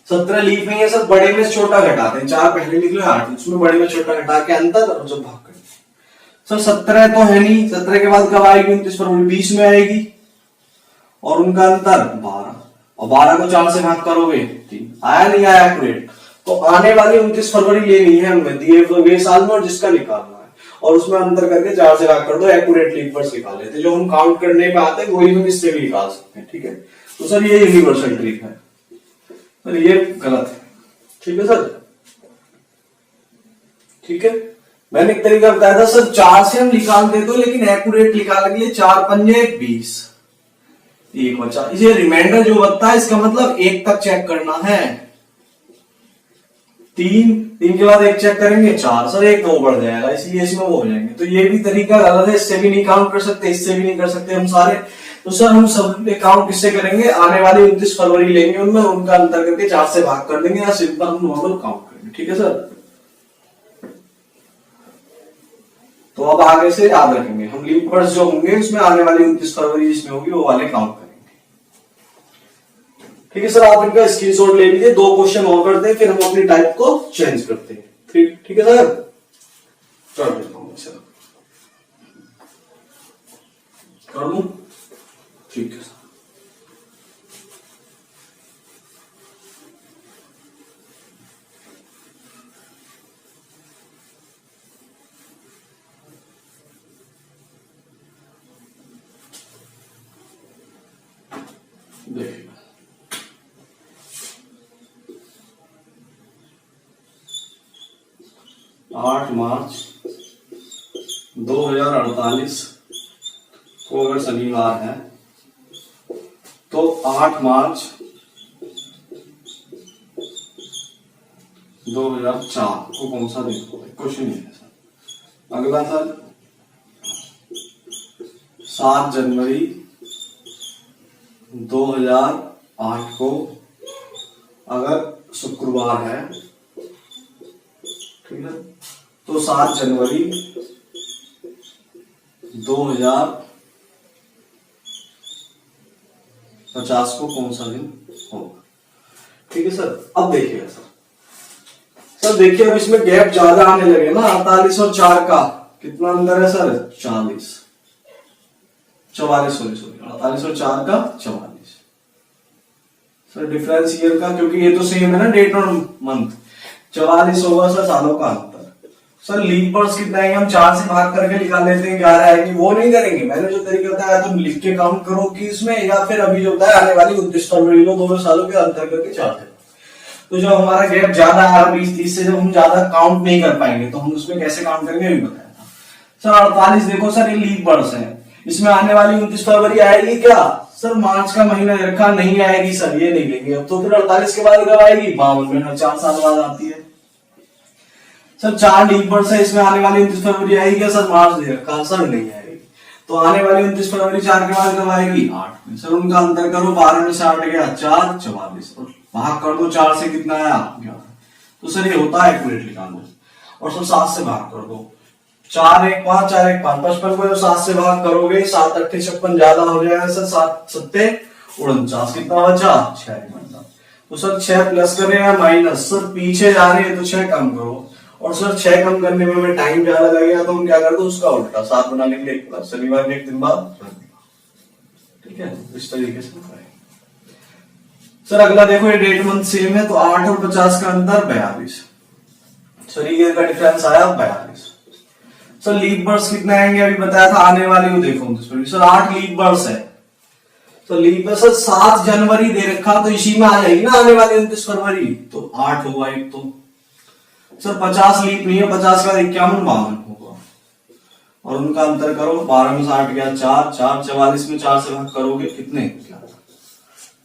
A: 17 लीप नहीं है सर, बड़े में छोटा घटाते हैं, 4 पहले निकले 8, उसमें बड़े में छोटा घटा के अंतर, और जब भाग करेंगे सर 17 तो है नहीं, 17 के बाद कब आएगी 29 फरवरी, 20 में आएगी, और उनका अंतर 12, और 12 को 4 से भाग करोगे 3, आया नहीं आया एक्यूरेट। तो आने वाली 29 फरवरी लेनी है हमें, दिए हुए साल में, और जिसका निकालना है, और उसमें अंतर करके 4 से भाग कर दो, एक्यूरेट लीप वर्ष निकाल लेते। जो हम काउंट करने पे आते हैं वही हम इससे भी निकाल सकते हैं, ठीक है। तो सर ये यूनिवर्सल ट्रिक है सर, ये गलत है, ठीक है सर, ठीक है। मैंने एक तरीका बताया था सर, 4 से हम निकाल देते हो, लेकिन एक्यूरेट निकालने के लिए 4 पंजे 20, 1 बचा, ये रिमाइंडर जो बचता है इसका मतलब 1 तक चेक करना है। 3 के बाद 1 चेक करेंगे 4 सर, 1 तो बढ़ जाएगा, इसलिए इसमें वो हो जाएंगे। तो ये भी तरीका गलत है, इससे भी नहीं काउंट कर सकते, इससे भी नहीं कर सकते हम सारे। तो सर हम सब काउंट किससे करेंगे, आने वाली 29 फरवरी लेंगे उनमें, उनका अंतर करके 4 से भाग कर देंगे या सिंपल हम नॉर्मल काउंट करेंगे। ठीक है सर, तो अब आगे से याद रखेंगे हम लीप वर्ड्स जो होंगे उसमें आने वाली 29 फरवरी जिसमें होगी वो वाले काउंट करेंगे। ठीक है सर, आप इनका स्क्रीनशॉट ले लीजिए, 2 क्वेश्चन और करते हैं फिर हम अपनी टाइप को चेंज करते हैं। ठीक है सर, चलो सर कर दूं। ठीक है सर, देखिए 8 मार्च 2048 को अगर शनिवार है तो 8 मार्च 2004 को कौन सा दिन होगा, क्वेश्चन है सर। अगला सर 7 जनवरी 2008 को अगर शुक्रवार है, ठीक है, तो 7 जनवरी 2050 को कौन सा दिन होगा। ठीक है सर, अब देखिएगा सर देखिए अब इसमें गैप ज्यादा आने लगे ना, 48 और 4 का कितना अंदर है सर, 44 सॉरी 48 और 4 का 44 सर डिफरेंस ईयर का, क्योंकि ये तो सेम है ना डेट और मंथ। 44 होगा सर सालों का अंतर। सर लीप वर्ड्स कितना आएंगे, हम 4 से भाग करके निकाल लेते हैं 11 आएंगे, वो नहीं करेंगे। मैंने जो तरीका बताया तुम लिख के काउंट करो कि इसमें, या फिर अभी जो बताया आने वाली 29 फरवरी लो, दोनों सालों के अंतर करके 4 थे। तो जब हमारा गैप ज्यादा है 20-30 से, जब हम ज्यादा काउंट नहीं कर पाएंगे तो हम उसमें कैसे काउंट करेंगे अभी बताया था सर। 48 देखो सर ये लीप वर्ड्स है, इसमें आने वाली 29 फरवरी आएगी क्या सर, मार्च का महीना रखा नहीं आएगी सर, ये नहीं लेंगे अब। तो फिर 48 के बाद कब आएगी, 52 में, 4 साल बाद आती है सर। 4 लीप वर्ड्स है, इसमें आने वाली 29 फरवरी आएगी क्या सर, मार्च दे रखा सर, नहीं आएगी। तो आने वाली 29 फरवरी 4 के बाद कब आएगी, 8 में। सर उनका अंतर करो, 12 में से 8 गया 4, 44 और भाग कर दो 4 से, कितना आया 11। तो सर ये होता है एक्यूरेट निकालना। और सर 7 से भाग कर दो, 4 1 5 4 1 5, 55 को 7 से भाग करोगे 7 8 56 ज्यादा हो जाएगा सर, 7 7 49, कितना बचा 6 बचा। तो सर 6 प्लस करें या माइनस, सर पीछे जा रहे हैं तो 6 कम करो। और सर 6 कम करने में हमें टाइम ज्यादा लगेगा तो हम क्या कर दो उसका उल्टा, 7 बनाने के लिए 1 प्लस, शनिवार के 1 दिन बाद। ठीक है, इस तरीके से सर। अगला देखो ये डेट मंथ सेम है, तो 8 और 50 का अंतर 42 सर, ये का डिफरेंस आया 42। सर लीप वर्ड्स कितने आएंगे अभी बताया था, आने वाली को देखो सर 8 लीप वर्ड्स है। तो लीप सर 7 जनवरी दे रखा तो इसी में आ जाएगी ना आने वाली 29 फरवरी, तो 8 होगा एक। तो सर 50 लीप नहीं है, 50 का 51 52 होगा। और उनका अंतर करो, 12 में से 8 गया 4 4, 44 में 4 से भाग करोगे कितने,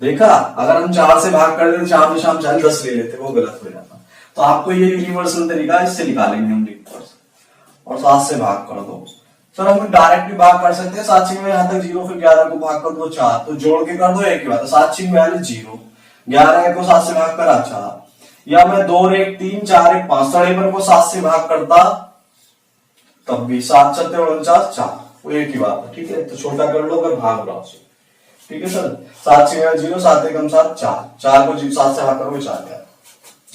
A: देखा अगर हम 4 से भाग कर देते 4 में शाम 4 10 ले लेते, वो गलत हो जाता। तो आपको ये यूनिवर्सल तरीका, इससे निकालेंगे हम लीप वर्ड्स। और 7 से भाग कर दो सर, हम डायरेक्ट भी भाग कर सकते हैं, 7 6 में यहाँ तक 0, फिर 11 को भाग कर दो 4, तो जोड़ के कर दो एक ही बात है, 7 6 में 0, 11 को 7 से भाग करा 4, या मैं 2 1 3 4 1 5, 53 को 7 से भाग करता तब भी 7 7 49 4, वो एक ही बात है। ठीक है, तो छोटा कर लो अगर भाग रहा उसे। ठीक है सर, 7 6 में 0, 7 1 7 4, 4 को 7 से भाग करोगे 4 क्या,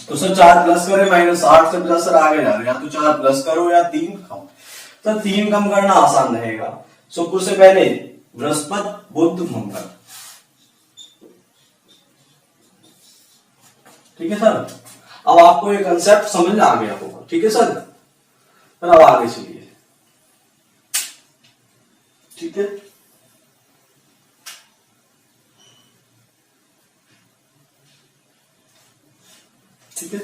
A: तो सर 4 प्लस करे माइनस 8 से 50 सर आगे जा रहे हैं, या तो 4 प्लस करो या 3 कम। तो 3 कम करना आसान रहेगा। शुक्र से पहले बृहस्पति बुध मंगल। ठीक है सर, अब आपको ये कंसेप्ट समझ आ गया होगा। ठीक है सर, फिर अब आगे चलिए। ठीक है, ठीक है,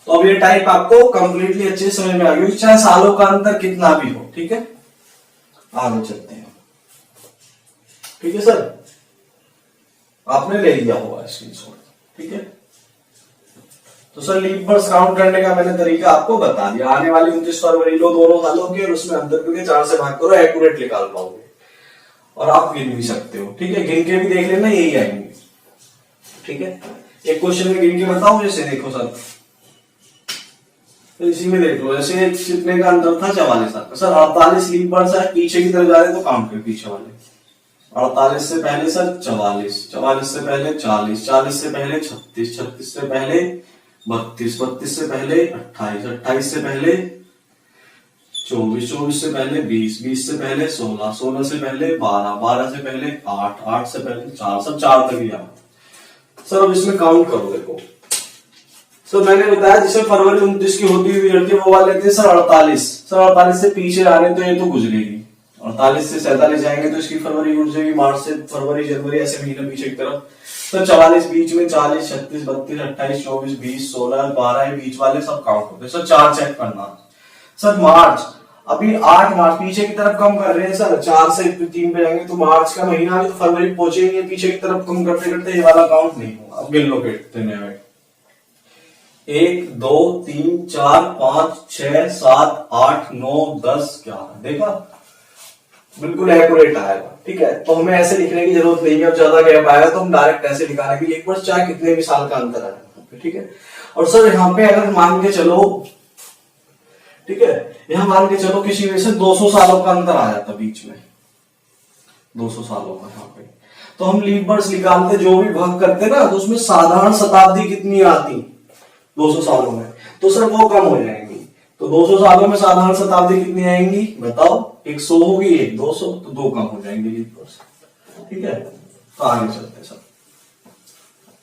A: तो अब ये टाइप आपको कंप्लीटली अच्छे से समझ में आ गई, चाहे सालों का अंतर कितना भी हो। ठीक है, आगे चलते हैं। ठीक है सर, आपने ले लिया होगा स्क्रीनशॉट। ठीक है, तो सर लीप वर्ड्स काउंट करने का मैंने तरीका आपको बता दिया। आने वाली 29 फरवरी लो, दोनों सालों के, और उसमें अंतर करके 4 से भाग करो, एक्यूरेट निकाल पाओगे। और आप गिन भी सकते हो, ठीक है, गिन के भी देख लेना, यही आएंगे, ठीक है। एक क्वेश्चन में गिन के बताओ, जैसे देखो सर, तो इसी में देख लो, जैसे कितने का अंतर था, 44 का सर, 48 लीप बर्ड्स है, पीछे की तरफ जा रहे तो काउंट कर पीछे वाले, 48 से पहले सर 44, 44 से पहले 40, 40 से पहले 36, 36 से पहले 32, 32 से पहले 28, 28 से पहले 24, 24 से पहले 20, 20 से पहले 16, 16 से पहले 12, 12 से पहले 8, 8 से पहले 4, सब 4 तक ही आ सर। अब इसमें काउंट करो, देखो सर मैंने बताया जिसमें फरवरी 29 की होती हुई लड़की वो वाले लेते हैं सर 48, सर 48 से पीछे आ रहे तो ये तो गुजरेगी, 48 से 47 जाएंगे तो इसकी फरवरी गुजरेगी, मार्च से फरवरी जनवरी ऐसे महीने पीछे की तरफ, तो 44 बीच में, 40, 36, 32, 28, 24, 20, 16, 12 बीच वाले सब काउंट होते हैं सर। 4 चेक करना सर। मार्च, अभी 8 मार्च पीछे की तरफ कम कर रहे हैं सर, 4 से 3 पे जाएंगे तो मार्च का महीना तो फरवरी पहुंचेंगे, पीछे की तरफ कम करते करते ये वाला काउंट नहीं होगा। अब गिन लो कितने में, 1 2 3 4 5 6 7 8 9 10 11, देखा बिल्कुल एक्यूरेट आएगा, ठीक है। तो हमें ऐसे लिखने की जरूरत नहीं है, अब ज्यादा गैप आएगा तो हम डायरेक्ट ऐसे लिखा लेंगे, एक वर्ष चाहे कितने भी साल का अंतर आएगा, ठीक है। और सर यहाँ पे अगर मान के चलो, ठीक है, यहाँ मान के चलो किसी वजह से 200 सालों का अंतर आ जाता बीच में, 200 सालों का यहाँ पे, तो हम लीप बर्ड्स निकालते, जो भी भाग करते ना, तो उसमें साधारण शताब्दी कितनी आती 200 सालों में, तो सर वो कम हो जाएंगी। तो 200 सालों में साधारण शताब्दी कितनी आएंगी बताओ, 100 होगी, एक 200, तो 2 कम हो जाएंगे लीप बर्ड्स, ठीक है। तो आगे चलते सर।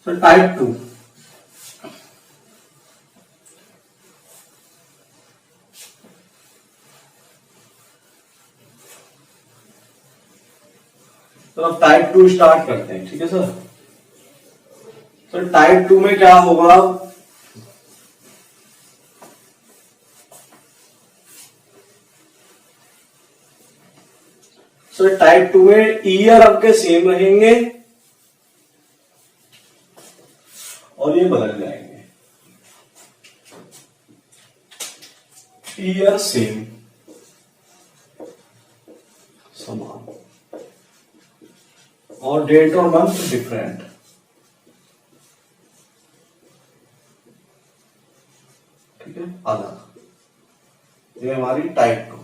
A: सर टाइप 2, तो अब टाइप 2 स्टार्ट करते हैं, ठीक है सर। सर टाइप 2 में क्या होगा, सर टाइप 2 में ईयर आपके सेम रहेंगे और ये बदल जाएंगे, ईयर सेम समान और डेट और मंथ डिफरेंट, ठीक है, अलग। ये हमारी टाइप 2,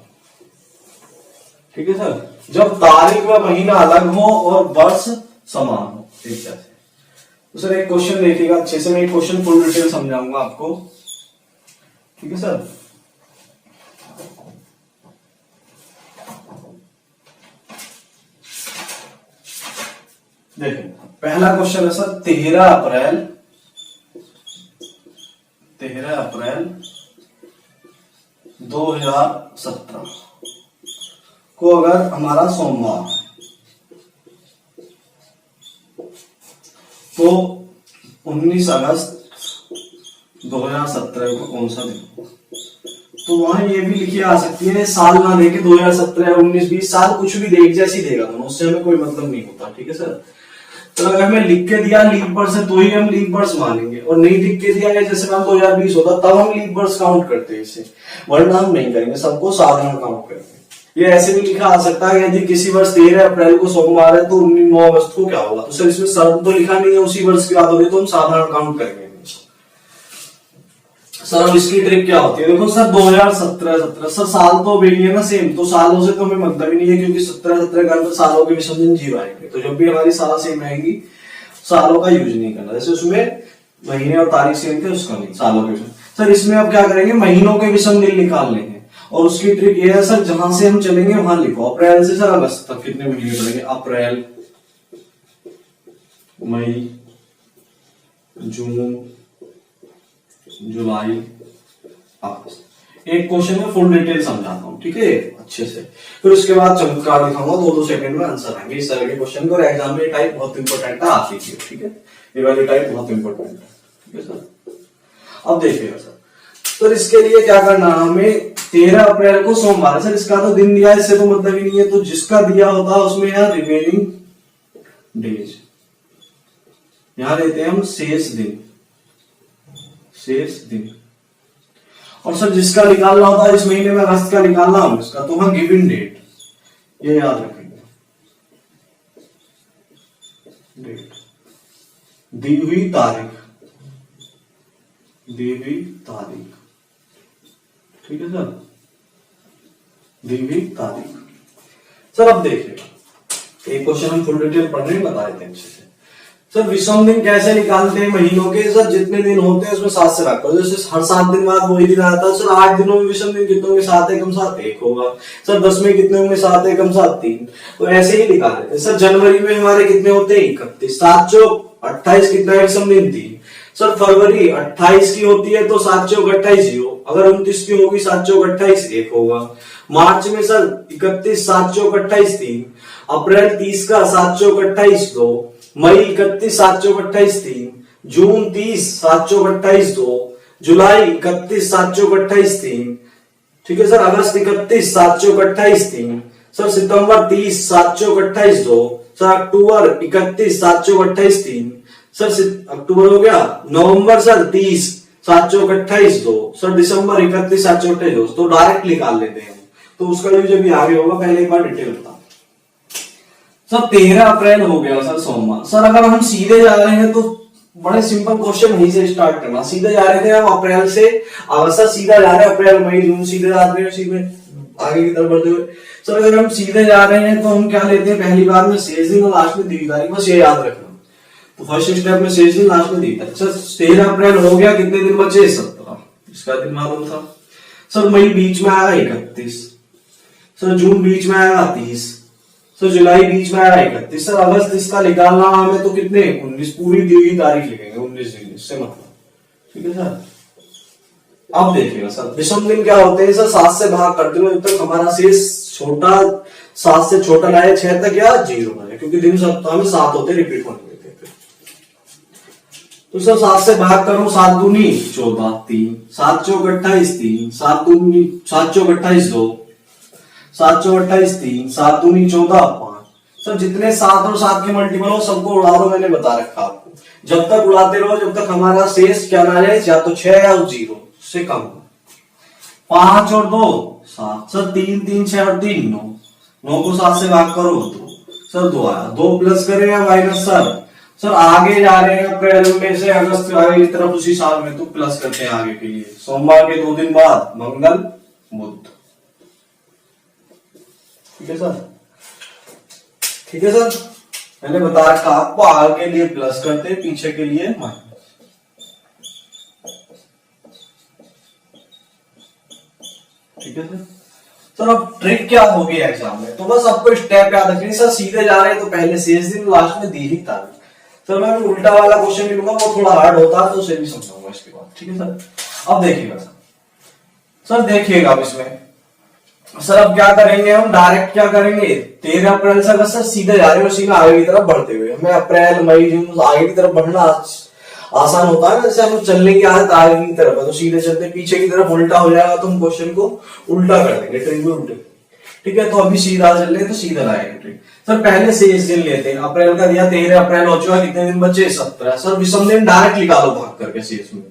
A: ठीक है सर। जब तारीख व महीना अलग हो और वर्ष समान हो, एक जैसे। तो सर एक क्वेश्चन देखिएगा अच्छे से, मैं एक क्वेश्चन फुल डिटेल समझाऊंगा आपको, ठीक है सर। देखिए पहला क्वेश्चन है सर, 13 अप्रैल 2017 को अगर हमारा सोमवार है, तो 19 अगस्त 2017 को कौन सा दिन, तो वहां ये भी लिखी आ सकती है, साल ना देके 2017 19 20 साल कुछ भी देख जैसी देगा दोनों, उससे हमें कोई मतलब नहीं होता, ठीक है सर। तो अगर हमें लिख के दिया लीप बर्ड्स है तो ही हम लीप बर्ड्स मानेंगे, और नहीं लिख के दिया है जैसे मैम 2020 होता तब हम लीप बर्ड्स काउंट करते हैं इसे, वरना हम नहीं करेंगे, सबको साधारण काउंट करेंगे। ये ऐसे भी लिखा आ सकता है, यदि किसी वर्ष 13 अप्रैल को सोमवार है तो 9 अगस्त को क्या होगा, तो सर इसमें सर्व तो लिखा नहीं है, उसी वर्ष की बात हो रही तो हम साधारण काउंट करेंगे। सर अब इसकी ट्रिक क्या होती है, देखो सर 2017 सर साल तो बेली है ना सेम, तो सालों से तो हमें मतलब ही नहीं है, क्योंकि 17 का अंतर सालों के विसर्जन 0 आएंगे, तो जब भी हमारी साल सेम रहेंगी सालों का यूज नहीं करना, जैसे उसमें महीने और तारीख सेम थे उसका नहीं, सालों के विषम। सर इसमें अब क्या करेंगे, महीनों के विषम दिन निकाल लेंगे, और उसकी ट्रिक ये है सर, जहां से हम चलेंगे वहां लिखो, अप्रैल से सर अगस्त तक कितने महीने पड़ेंगे, अप्रैल मई जून जुलाई अगस्त। एक क्वेश्चन में फुल डिटेल समझाता हूँ, ठीक है, अच्छे से, फिर उसके बाद चमत्कार दिखाऊंगा, 2-2 सेकंड में आंसर आएंगे इस तरह के क्वेश्चन को, और एग्जाम में टाइप बहुत इंपॉर्टेंट है, आती है, ठीक है, ये वाली टाइप बहुत इंपॉर्टेंट है, ठीक है सर। अब देखिएगा सर, तो इसके लिए क्या करना है हमें, 13 अप्रैल को सोमवार है सर, इसका तो दिन दिया है, इससे तो मतलब ही नहीं है, तो जिसका दिया होता है उसमें यहाँ रिमेनिंग डेज, यहां लेते हैं हम शेष दिन, और सर जिसका निकालना होता है इस महीने में अगस्त का निकालना हो इसका, तो हम गिवन डेट, ये याद रखेंगे, डेट, दी हुई तारीख, दी हुई तारीख, ठीक है सर, दी हुई तारीख। सर अब देखिएगा, एक क्वेश्चन हम फुल डिटेल पढ़ रहे हैं, बता देते हैं अच्छे से। सर विषम दिन कैसे निकालते हैं महीनों के? सर जितने दिन होते हैं उसमें 7 से भाग करो। जैसे हर 7 दिन बाद वही दिन आता है। सर 8 दिनों में विषम दिन कितने होंगे? 7 एकम 7 1 होगा। सर 10 में कितने होंगे? 7 एकम 7 3। तो ऐसे ही निकाल लेते हैं। सर जनवरी में हमारे कितने होते हैं? 31। 7 चौक 28 कितना है विषम दिन? 3। सर फरवरी 28 की होती है तो 7 चौक 28 0। अगर 29 की होगी 7 चौक 28 1 होगा। मार्च में सर 31 7 चौक 28 3। अप्रैल 30 का 7 चौक 28 2। मई 31 7 चौक 28 3। जून 30 7 चौक 28 2। जुलाई 31 7 चौक 28 3। ठीक है सर। अगस्त 31 7 चौक 28 3। सर सितंबर 30 7 चौक 28 2। सर अक्टूबर 31 7 चौक 28 3। सर अक्टूबर हो गया। नवंबर सर 30 7 चौक 28 2। सर दिसंबर 31 7 चौक 28 2। तो डायरेक्ट निकाल लेते हैं। तो उसका जो भी आगे होगा पहले एक बार डिटेल बता। सर 13 अप्रैल हो गया सर सोमवार। सर अगर हम सीधे जा रहे हैं तो बड़े सिंपल क्वेश्चन वहीं से स्टार्ट करना। सीधे जा रहे थे हम अप्रैल से, अगर सर सीधा जा रहे हैं अप्रैल मई जून सीधे जा रहे हैं, सीधे आगे की तरफ बढ़ते हुए। सर अगर हम सीधे जा रहे हैं तो हम क्या लेते हैं? पहली बार में शेष दिन और लास्ट में दी तारीख, बस ये याद रखना। तो फर्स्ट स्टेप में शेष दिन, लास्ट में दी तारीख। सर 13 अप्रैल हो गया, कितने दिन बचे? 17। इसका दिन मालूम था। सर मई बीच में आएगा 31। सर जून बीच में आएगा 30। सर जुलाई बीच में आएगा 31। सर अगस्त इसका निकालना हमें तो कितने? 19। पूरी दी हुई तारीख लिखेंगे 19 दिन, इससे मतलब। ठीक है सर। अब देखिएगा सर विषम दिन क्या होते हैं? सर 7 से भाग करते हुए जब तक हमारा शेष छोटा 7 से छोटा लाए 6 तक या 0 बने, क्योंकि दिन सप्ताह में 7 होते रिपीट होने देते। तो सर 7 से भाग करो, 7 दूनी 14 3। 7 चौक 28 3। 7 दूनी 7 चौक 28 2। 7 चौक 28 3। 7 दूनी 14 5। सर जितने 7 और 7 के मल्टीपल हो सबको उड़ा दो, मैंने बता रखा आपको। जब तक उड़ाते रहो जब तक हमारा शेष क्या ना जाए, या तो 6 या 0 से कम। 5 और 2 7। सर 3 3 6 और 3 9। 9 को 7 से भाग करो 2। सर 2 आया। 2 प्लस करें या माइनस? सर आगे जा रहे हैं अप्रैल में से अगस्त आगे की तरफ उसी साल में, तो प्लस करते हैं आगे के लिए। सोमवार के 2 दिन बाद मंगल बुध। ठीक है सर। ठीक है सर, मैंने बता रखा आपको, आगे के लिए प्लस करते हैं, पीछे के लिए माइनस। ठीक है सर। सर अब ट्रिक क्या होगी एग्जाम में? तो बस आपको स्टेप याद रखनी। सर सीधे जा रहे हैं तो पहले शेष दिन, लास्ट में दी हुई तारीख। सर मैं उल्टा वाला क्वेश्चन भी लूंगा, वो थोड़ा हार्ड होता है तो उसे भी समझाऊंगा इसके बाद। ठीक है सर। अब देखिएगा सर देखिएगा अब इसमें सर अब क्या करेंगे हम? डायरेक्ट क्या करेंगे? 13 अप्रैल से अगर सर सीधे जा रहे हो, सीधा आगे की तरफ बढ़ते हुए, हमें अप्रैल मई जून आगे की तरफ बढ़ना आसान होता है ना। जैसे हम चलने की आदत आगे की तरफ है तो सीधे चलते, पीछे की तरफ उल्टा हो जाएगा तो हम क्वेश्चन को उल्टा कर देंगे, ट्रिक में उल्टे। ठीक है, तो अभी सीधा चल रहे तो सीधा लाएंगे ट्रिक। सर पहले शेष दिन लेते हैं। अप्रैल का दिया 13 अप्रैल हो चुका, कितने दिन बचे? 17। सर विषम दिन डायरेक्ट निकालो भाग करके शेष में।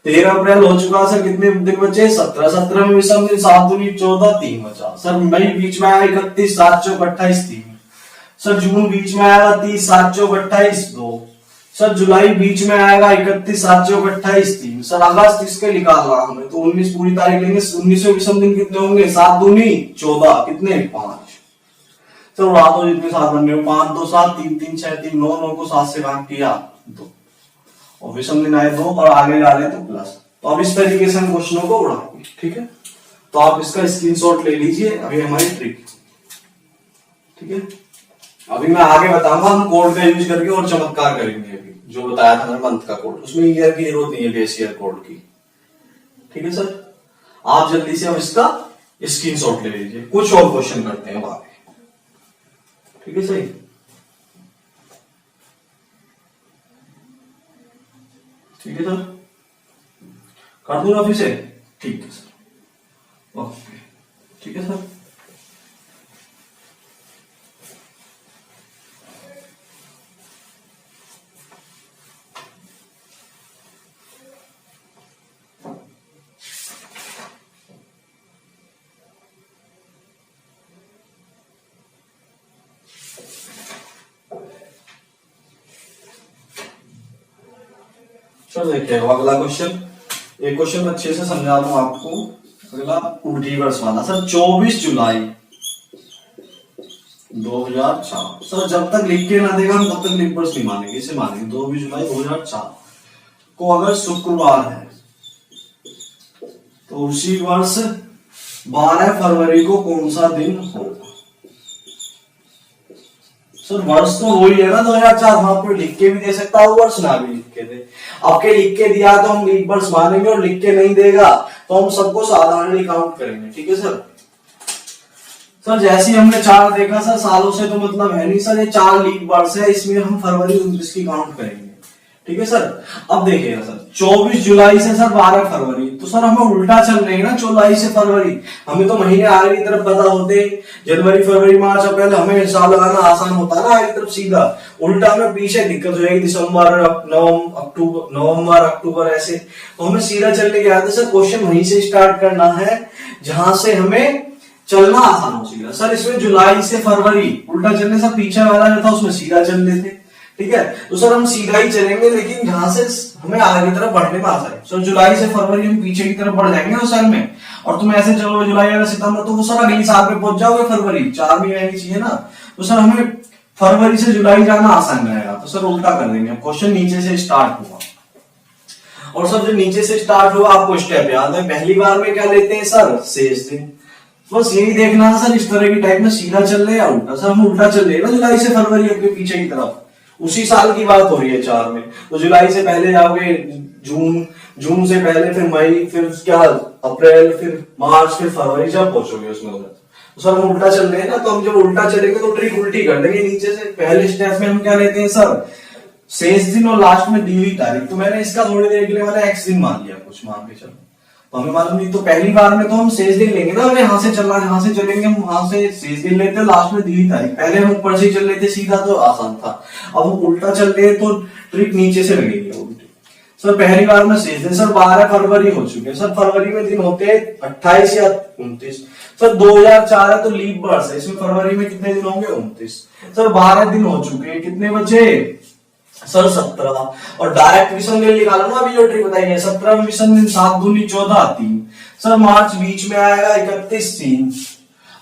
A: 13 अप्रैल हो चुका सर, कितने दिन बचे? 17। 17 में विषम दिन 7 दूनी 14 3 बचा। सर मई बीच में आया 31 7 चौक 28 3। सर जून बीच में आएगा 30 7 चौक 28 2। सर जुलाई बीच में आएगा 31 7 चौक 28 3। सर अगस्त इसके निकालना हमें तो 19 पूरी तारीख लेंगे। 19 में विषम दिन कितने होंगे? 7 दूनी 14, कितने? 5। सर उड़ा दो जितने 7 बन रहे हो। 5 2 7 3 3 6 3 9 9 को 7 से भाग किया 2 और विषम दिन आए 2 और आगे जा रहे हैं तो प्लस। तो अब इस तरीके से हम क्वेश्चनों को उड़ाएंगे। ठीक है, तो आप इसका स्क्रीनशॉट ले लीजिए। अभी हमारी ट्रिक। ठीक है, अभी मैं आगे बताऊंगा हम कोड का यूज करके और चमत्कार करेंगे। अभी जो बताया था मंथ का कोड, उसमें ईयर की जरूरत नहीं है, बेस ईयर कोड की। ठीक है सर, आप जल्दी से अब इसका स्क्रीनशॉट ले लीजिए। कुछ और क्वेश्चन करते हैं आगे। ठीक है सही। ठीक है सर, कर दूं ना फिर से? ठीक है सर, ओके। ठीक है सर। चलो देखिए अगला क्वेश्चन, एक क्वेश्चन अच्छे से समझा दूं आपको। अगला उल्टी वर्ष वाला सर, 24 जुलाई 2004। सर जब तक लिख के ना देगा हम तब तक लीप वर्ष नहीं मानेंगे, इसे मानेंगे 24 जुलाई 2004 को अगर शुक्रवार है तो उसी वर्ष 12 फरवरी को कौन सा दिन होगा। सर वर्ष तो वही है ना 2004, हम आपको लिख के भी दे सकता हूँ, वर्ष ना भी लिख के दे। आपके लिख के दिया तो हम लीप वर्ष मानेंगे, और लिख के नहीं देगा तो हम सबको साधारण काउंट करेंगे। ठीक है सर। सर जैसे ही हमने 4 देखा सर, सालों से तो मतलब है नहीं सर, ये 4 लीप वर्ष है, इसमें हम फरवरी 29 की काउंट करेंगे। ठीक है सर। अब देखिएगा सर 24 जुलाई से सर 12 फरवरी, तो सर हमें उल्टा चल रहे हैं ना, जुलाई से फरवरी। हमें तो महीने आगे की तरफ पता होते, जनवरी फरवरी मार्च अप्रैल, हमें हिसाब लगाना आसान होता है ना आगे की तरफ सीधा। उल्टा में पीछे दिक्कत हो जाएगी, दिसंबर नवंबर अक्टूबर ऐसे, तो हमें सीधा चलने के आते सर। क्वेश्चन वहीं से स्टार्ट करना है जहां से हमें चलना आसान हो सीधा। सर इसमें जुलाई से फरवरी उल्टा चलने से पीछे वाला जो था उसमें सीधा चल लेते। ठीक है, तो सर हम सीधा ही चलेंगे, लेकिन जहां से हमें आगे की तरफ बढ़ने में आसान है। सर जुलाई से फरवरी हम पीछे की तरफ बढ़ जाएंगे उस साल में, और तुम ऐसे चलोगे जुलाई अगस्त सितंबर, तो वो सर अगले साल में पहुंच जाओगे फरवरी, 4 महीने आनी चाहिए ना। तो सर हमें फरवरी से जुलाई जाना आसान रहेगा, तो सर उल्टा कर देंगे। क्वेश्चन नीचे से स्टार्ट हुआ, और सर जो नीचे से स्टार्ट हुआ आपको स्टेप याद है। पहली बार में क्या लेते हैं सर, शेष दिन। बस यही देखना है सर, इस तरह की टाइप में सीधा चल रहे या उल्टा। सर हम उल्टा चल रहे हैं ना, जुलाई से फरवरी अपने पीछे की तरफ, उसी साल की बात हो रही है 4 में। तो जुलाई से पहले जाओगे जून, जून से पहले फिर मई, फिर क्या अप्रैल, फिर मार्च, फिर फरवरी, जब पहुंचोगे उसमें। तो सर हम उल्टा चल रहे हैं ना, तो हम जब उल्टा चलेंगे तो ट्रिक उल्टी कर देंगे नीचे से। पहले स्टेप में हम क्या लेते हैं सर, शेष दिन और लास्ट में दी हुई तारीख। तो मैंने इसका थोड़ी देर के लिए मैंने एक्स दिन मान लिया, कुछ मान के चलो, तो हमें मालूम नहीं। तो पहली बार में तो हम शेष दिन लेंगे ना, हमें यहाँ से चलना, यहाँ से चलेंगे हम, वहां से शेष दिन लेते हैं, लास्ट में दी हुई तारीख। पहले हम ऊपर से ही चल लेते सीधा, तो आसान था। अब हम उल्टा चल रहे हैं तो ट्रिक नीचे से लगेगी उल्टी। सर पहली बार में शेष दिन, सर 12 फरवरी हो चुके हैं। सर फरवरी में दिन होते हैं 28 या 29। सर 2004 है तो लीप वर्ष है, इसमें फरवरी में कितने दिन होंगे, 29। सर 12 दिन हो चुके हैं, कितने बचे सर 17। और डायरेक्ट विषम दिन निकालो ना, अभी जो ट्रिक बताई है। 17 में विषम दिन 7 दूनी 14 3। सर मार्च बीच में आएगा 31 3।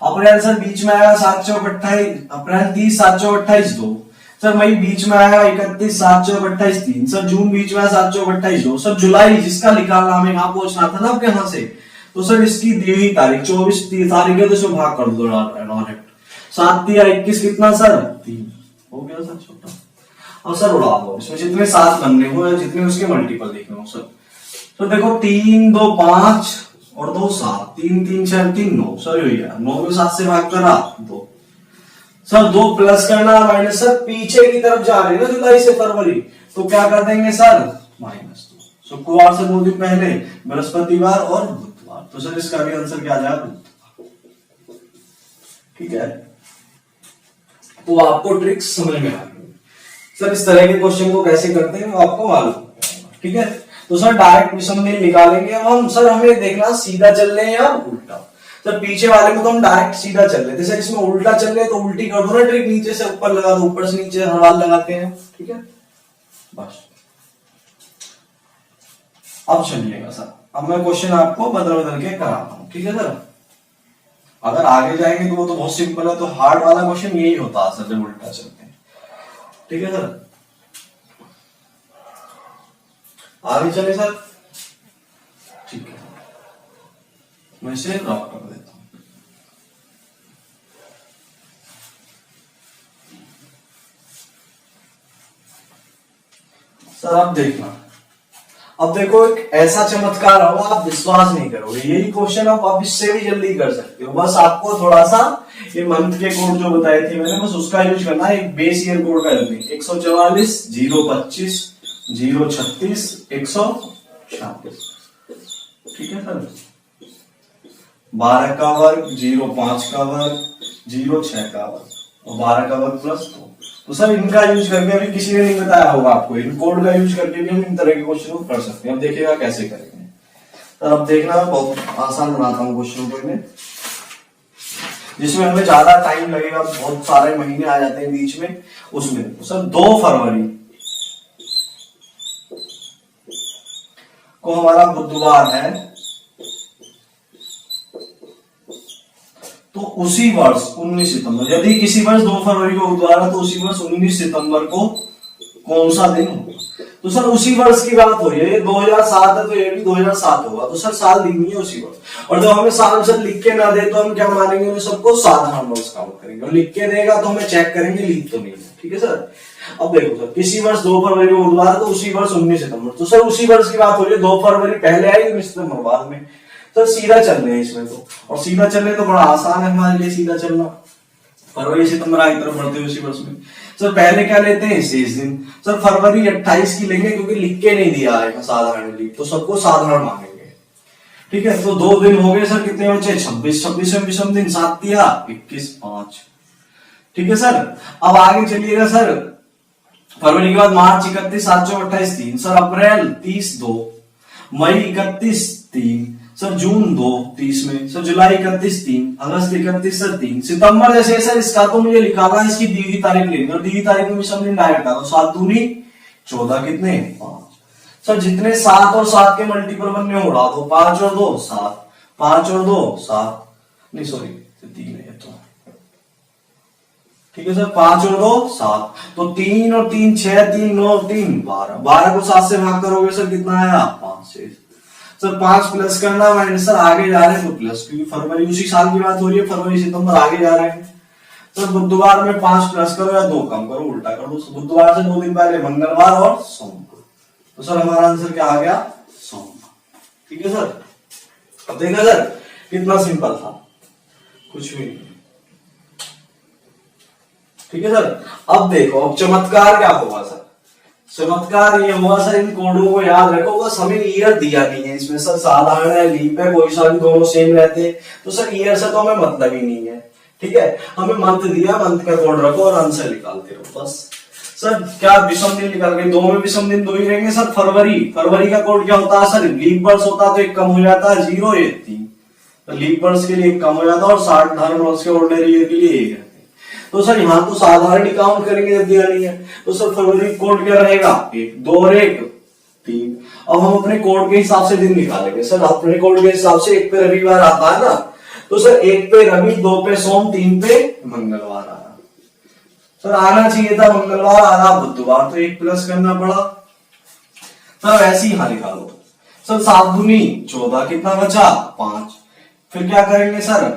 A: अप्रैल सर बीच में आएगा 7 चौक 28, अप्रैल 30 7 चौक 28 2। सर मई बीच में आएगा 31 7 चौक 28 3। सर जून बीच में आएगा 7 चौक 28 2। सर जुलाई जिसका निकालना हमें यहाँ पहुंचना था ना आपके यहाँ से, तो सर इसकी दी हुई तारीख 24 तारीख है, तो इसमें भाग कर दो डायरेक्ट। 7 या 21 कितना सर 3 हो गया सर छोटा। और सर उड़ा दो, इसमें जितने 7 बनने हो या जितने उसके मल्टीपल देखने हो सर। तो देखो 3 2 5 और 2 7, 3 3 6 3 9। सर यही है, 9 में 7 से भाग करा 2। सर 2 प्लस करना माइनस, सर पीछे की तरफ जा रहे हैं ना जुलाई से फरवरी, तो क्या कर देंगे सर -2। शुक्रवार से 2 दिन पहले बृहस्पतिवार और बुधवार, तो सर इसका भी आंसर क्या आ जाएगा बुधवार। ठीक है, तो आपको ट्रिक्स समझ में आ गई। सर इस तरह के क्वेश्चन को कैसे करते हैं वो आपको मालूम। ठीक है, तो सर डायरेक्ट विषम दिन निकालेंगे हम। सर हमें देखना सीधा चल रहे हैं या उल्टा। सर पीछे वाले में तो हम डायरेक्ट सीधा चल रहे थे, सर इसमें उल्टा चल रहे हैं तो उल्टी कर दो ना ट्रिक, नीचे से ऊपर लगा दो, ऊपर से नीचे हर बार लगाते हैं। ठीक है, बस। अब चलिएगा सर, अब मैं क्वेश्चन आपको बदल बदल के कराता हूं। ठीक है सर, अगर आगे जाएंगे तो वो तो बहुत सिंपल है, तो हार्ड वाला क्वेश्चन यही होता है सर जब उल्टा चलते हैं। ठीक है सर, आगे चले सर। ठीक है, मैं इसे ड्रॉप कर देता हूं। सर आप देखना, अब देखो एक ऐसा चमत्कार होगा आप विश्वास नहीं करोगे। यही क्वेश्चन आप इससे भी जल्दी कर सकते हो, बस आपको थोड़ा सा ये मंथ के कोड जो बताए थे मैंने, बस उसका यूज करना है। एक बेस ईयर कोड का यूज नहीं, 144 025 036 136। ठीक है सर, 12 का वर्ग 05 का वर्ग 06 का वर्ग और 12 का वर्ग प्लस 2। तो सर इनका यूज करके अभी किसी ने नहीं बताया होगा आपको, इन कोड का यूज करके भी हम इन तरह के क्वेश्चन को कर सकते हैं। अब देखिएगा कैसे करेंगे। तो अब देखना बहुत आसान बनाता हूँ क्वेश्चन को इन्हें, जिसमें हमें ज्यादा टाइम लगेगा, बहुत सारे महीने आ जाते हैं बीच में उसमें। तो सर 2 फरवरी को हमारा बुधवार है, तो उसी वर्ष 19 सितंबर, यदि किसी वर्ष 2 फरवरी को बुधवार है तो उसी वर्ष 19 सितंबर को कौन सा दिन होगा? तो सर उसी वर्ष की बात हो रही है, ये 2007 है तो ये भी 2007 होगा, तो सर साल लिखनी है उसी वर्ष। और जब हमें साल सर लिख के ना दे तो हम क्या मानेंगे, उन सबको साधारण वर्ष काउंट करेंगे, और लिख के देगा तो हमें चेक करेंगे लीक तो नहीं है। ठीक है सर। अब देखो सर, किसी वर्ष 2 फरवरी को बुधवार है तो उसी वर्ष 19 सितंबर, तो सर उसी वर्ष की बात हो रही है, 2 फरवरी पहले आई 19 सितंबर बाद में। सर सीधा चल रहे हैं इसमें तो, और सीधा चलने तो बड़ा आसान है हमारे लिए सीधा चलना, फरवरी सितंबर आगे तरफ बढ़ते हुए उसी वर्ष में। सर पहले क्या लेते हैं, शेष दिन। सर फरवरी 28 की लेंगे क्योंकि लिख के नहीं दिया है साधारण, तो सबको साधारण मानेंगे। ठीक है, तो 2 दिन हो गए सर, कितने बचे, 26, 26 में विषम दिन 7 दिया, 21, 5। ठीक है सर। अब आगे चलिएगा सर, फरवरी के बाद मार्च 31, 7 चौक 28, 3। सर अप्रैल 30, 2। मई 31, 3। सर जून 2, 30 में। सर जुलाई 31, 3। अगस्त 31, सर 3। सितंबर जैसे सर इसका तो मुझे लिखाना, इसकी दी हुई तारीख लेंगे, और दी हुई तारीख में विषम दिन डायरेक्ट आता, 7 दूनी 14, कितने, 5। सर जितने 7 और 7 के मल्टीपल बनने उड़ा दो, 5 और 2 7, 5 और 2 7, नहीं सॉरी 3 है तो। ठीक है सर, 5 और 2 7, तो 3 और 3 6, 3 9 3 12, 12 को 7 से भाग करोगे सर कितना आया, 5 6। सर 5 प्लस करना माइनस, सर आगे जा रहे हैं तो प्लस, क्योंकि फरवरी उसी साल की बात हो रही है, फरवरी सितंबर आगे जा रहे हैं। सर बुधवार में 5 प्लस करो या 2 कम करो, उल्टा कर दो। बुधवार से 2 दिन पहले मंगलवार और सोमवार, तो सर हमारा आंसर क्या आ गया, सोमवार। ठीक है सर। अब देखा सर कितना सिंपल था, कुछ भी नहीं। ठीक है सर। अब देखो, अब चमत्कार क्या होगा सर, चमत्कार ये हुआ सर, इन कोडों को याद रखो, बस हमें ईयर दिया नहीं है इसमें सर, साधारण है, लीप है, कोई सा भी दोनों सेम रहते, तो सर ईयर से तो हमें मतलब ही नहीं है। ठीक है, हमें मंथ दिया, मंथ का कोड रखो और आंसर निकालते रहो बस। सर क्या विषम दिन निकाल गए, 2 में विषम दिन 2 ही रहेंगे सर। फरवरी, फरवरी का कोड क्या होता है सर, लीप वर्ष होता है तो 1 कम हो जाता है, 0 1 3, तो लीप वर्ष के लिए 1 कम हो जाता है, और 60 धर्म वर्ष के ऑर्डिनरी ईयर के लिए 1 है। तो सर यहाँ तो साधारण ही काउंट करेंगे जब दिया नहीं है, तो सर फरवरी कोड क्या रहेगा, 1 2 और 1 3। अब हम अपने कोड के हिसाब से दिन निकालेंगे सर, अपने कोड के हिसाब से 1 पे रविवार आता है ना, तो सर 1 पे रवि, 2 पे सोम, 3 पे मंगलवार आया। सर आना चाहिए था मंगलवार, आना बुधवार, तो 1 प्लस करना पड़ा। सर ऐसे ही यहाँ निकालो सर, 7 दूनी 14, कितना बचा, 5। फिर क्या करेंगे सर,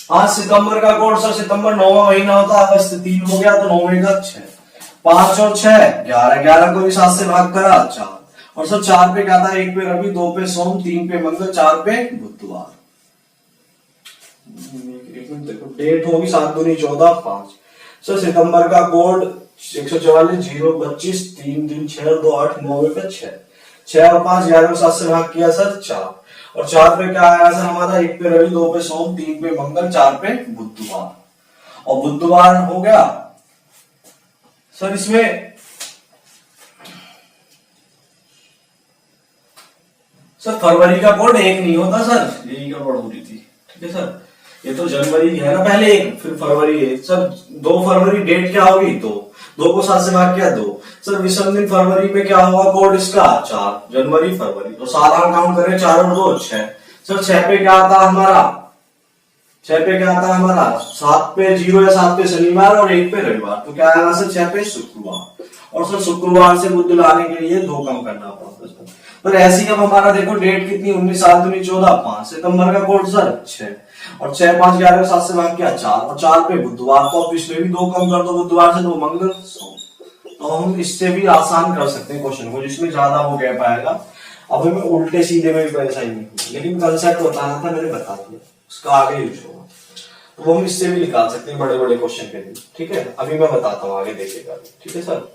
A: 5 सितंबर का कोड सर, सितंबर 9वां महीना होता है, अगस्त 3 हो गया तो 9 का 6, 5 और 6 11, 11 को भी 7 से भाग करा 4, और सर 4 पे क्या था, 1 पे रवि, 2 पे सोम, 3 पे मंगल, 4 पे बुधवार। देखो डेट होगी 7 दूनी 14 5। सर सितंबर का कोड 144 0 25 3 दिन 6 2 8 9 पे 6, 6 और 5 11 को 7 से भाग किया सर 4, और 4 पे क्या आया सर हमारा, 1 पे रवि, 2 पे सोम, 3 पे मंगल, 4 पे बुधवार, और बुधवार हो गया सर। इसमें सर फरवरी का कोड 1 नहीं होता सर, यही गड़बड़ हो रही थी। ठीक है सर, ये तो जनवरी है ना पहले 1, फिर फरवरी 1 सर, 2 फरवरी डेट क्या होगी, 2 को 7 से भाग किया 2। सर विषम दिन फरवरी में क्या होगा कोड इसका, 4, जनवरी फरवरी, तो साधारण काउंट करें 4 और 2 6। सर 6 पे क्या आता है हमारा, 6 पे क्या आता है हमारा, 7 पे 0 या 7 पे शनिवार, और 1 पे रविवार, तो क्या आएगा सर 6 पे शुक्रवार, और सर शुक्रवार से बुध लाने के लिए 2 कम करना पड़ता है। पर ऐसी अब हमारा देखो डेट कितनी, 19 7 दूनी 14 5, सितंबर का कोड सर 6, और 6 5 11 7 से भाग किया 4, और 4 पे बुधवार, तो अब इसमें भी 2 कम कर दो, बुधवार से 2 मंगल सोम, तो हम इससे भी आसान कर सकते हैं क्वेश्चन को, जिसमें ज्यादा वो गैप आएगा। अब हमें उल्टे सीधे में भी परेशानी नहीं होगी, लेकिन कंसेप्ट बताना था, मैंने बता दिया, उसका आगे यूज होगा, तो वो हम इससे भी निकाल सकते हैं बड़े बड़े क्वेश्चन के लिए। ठीक है, अभी मैं बताता हूँ, आगे देखिएगा। ठीक है सर,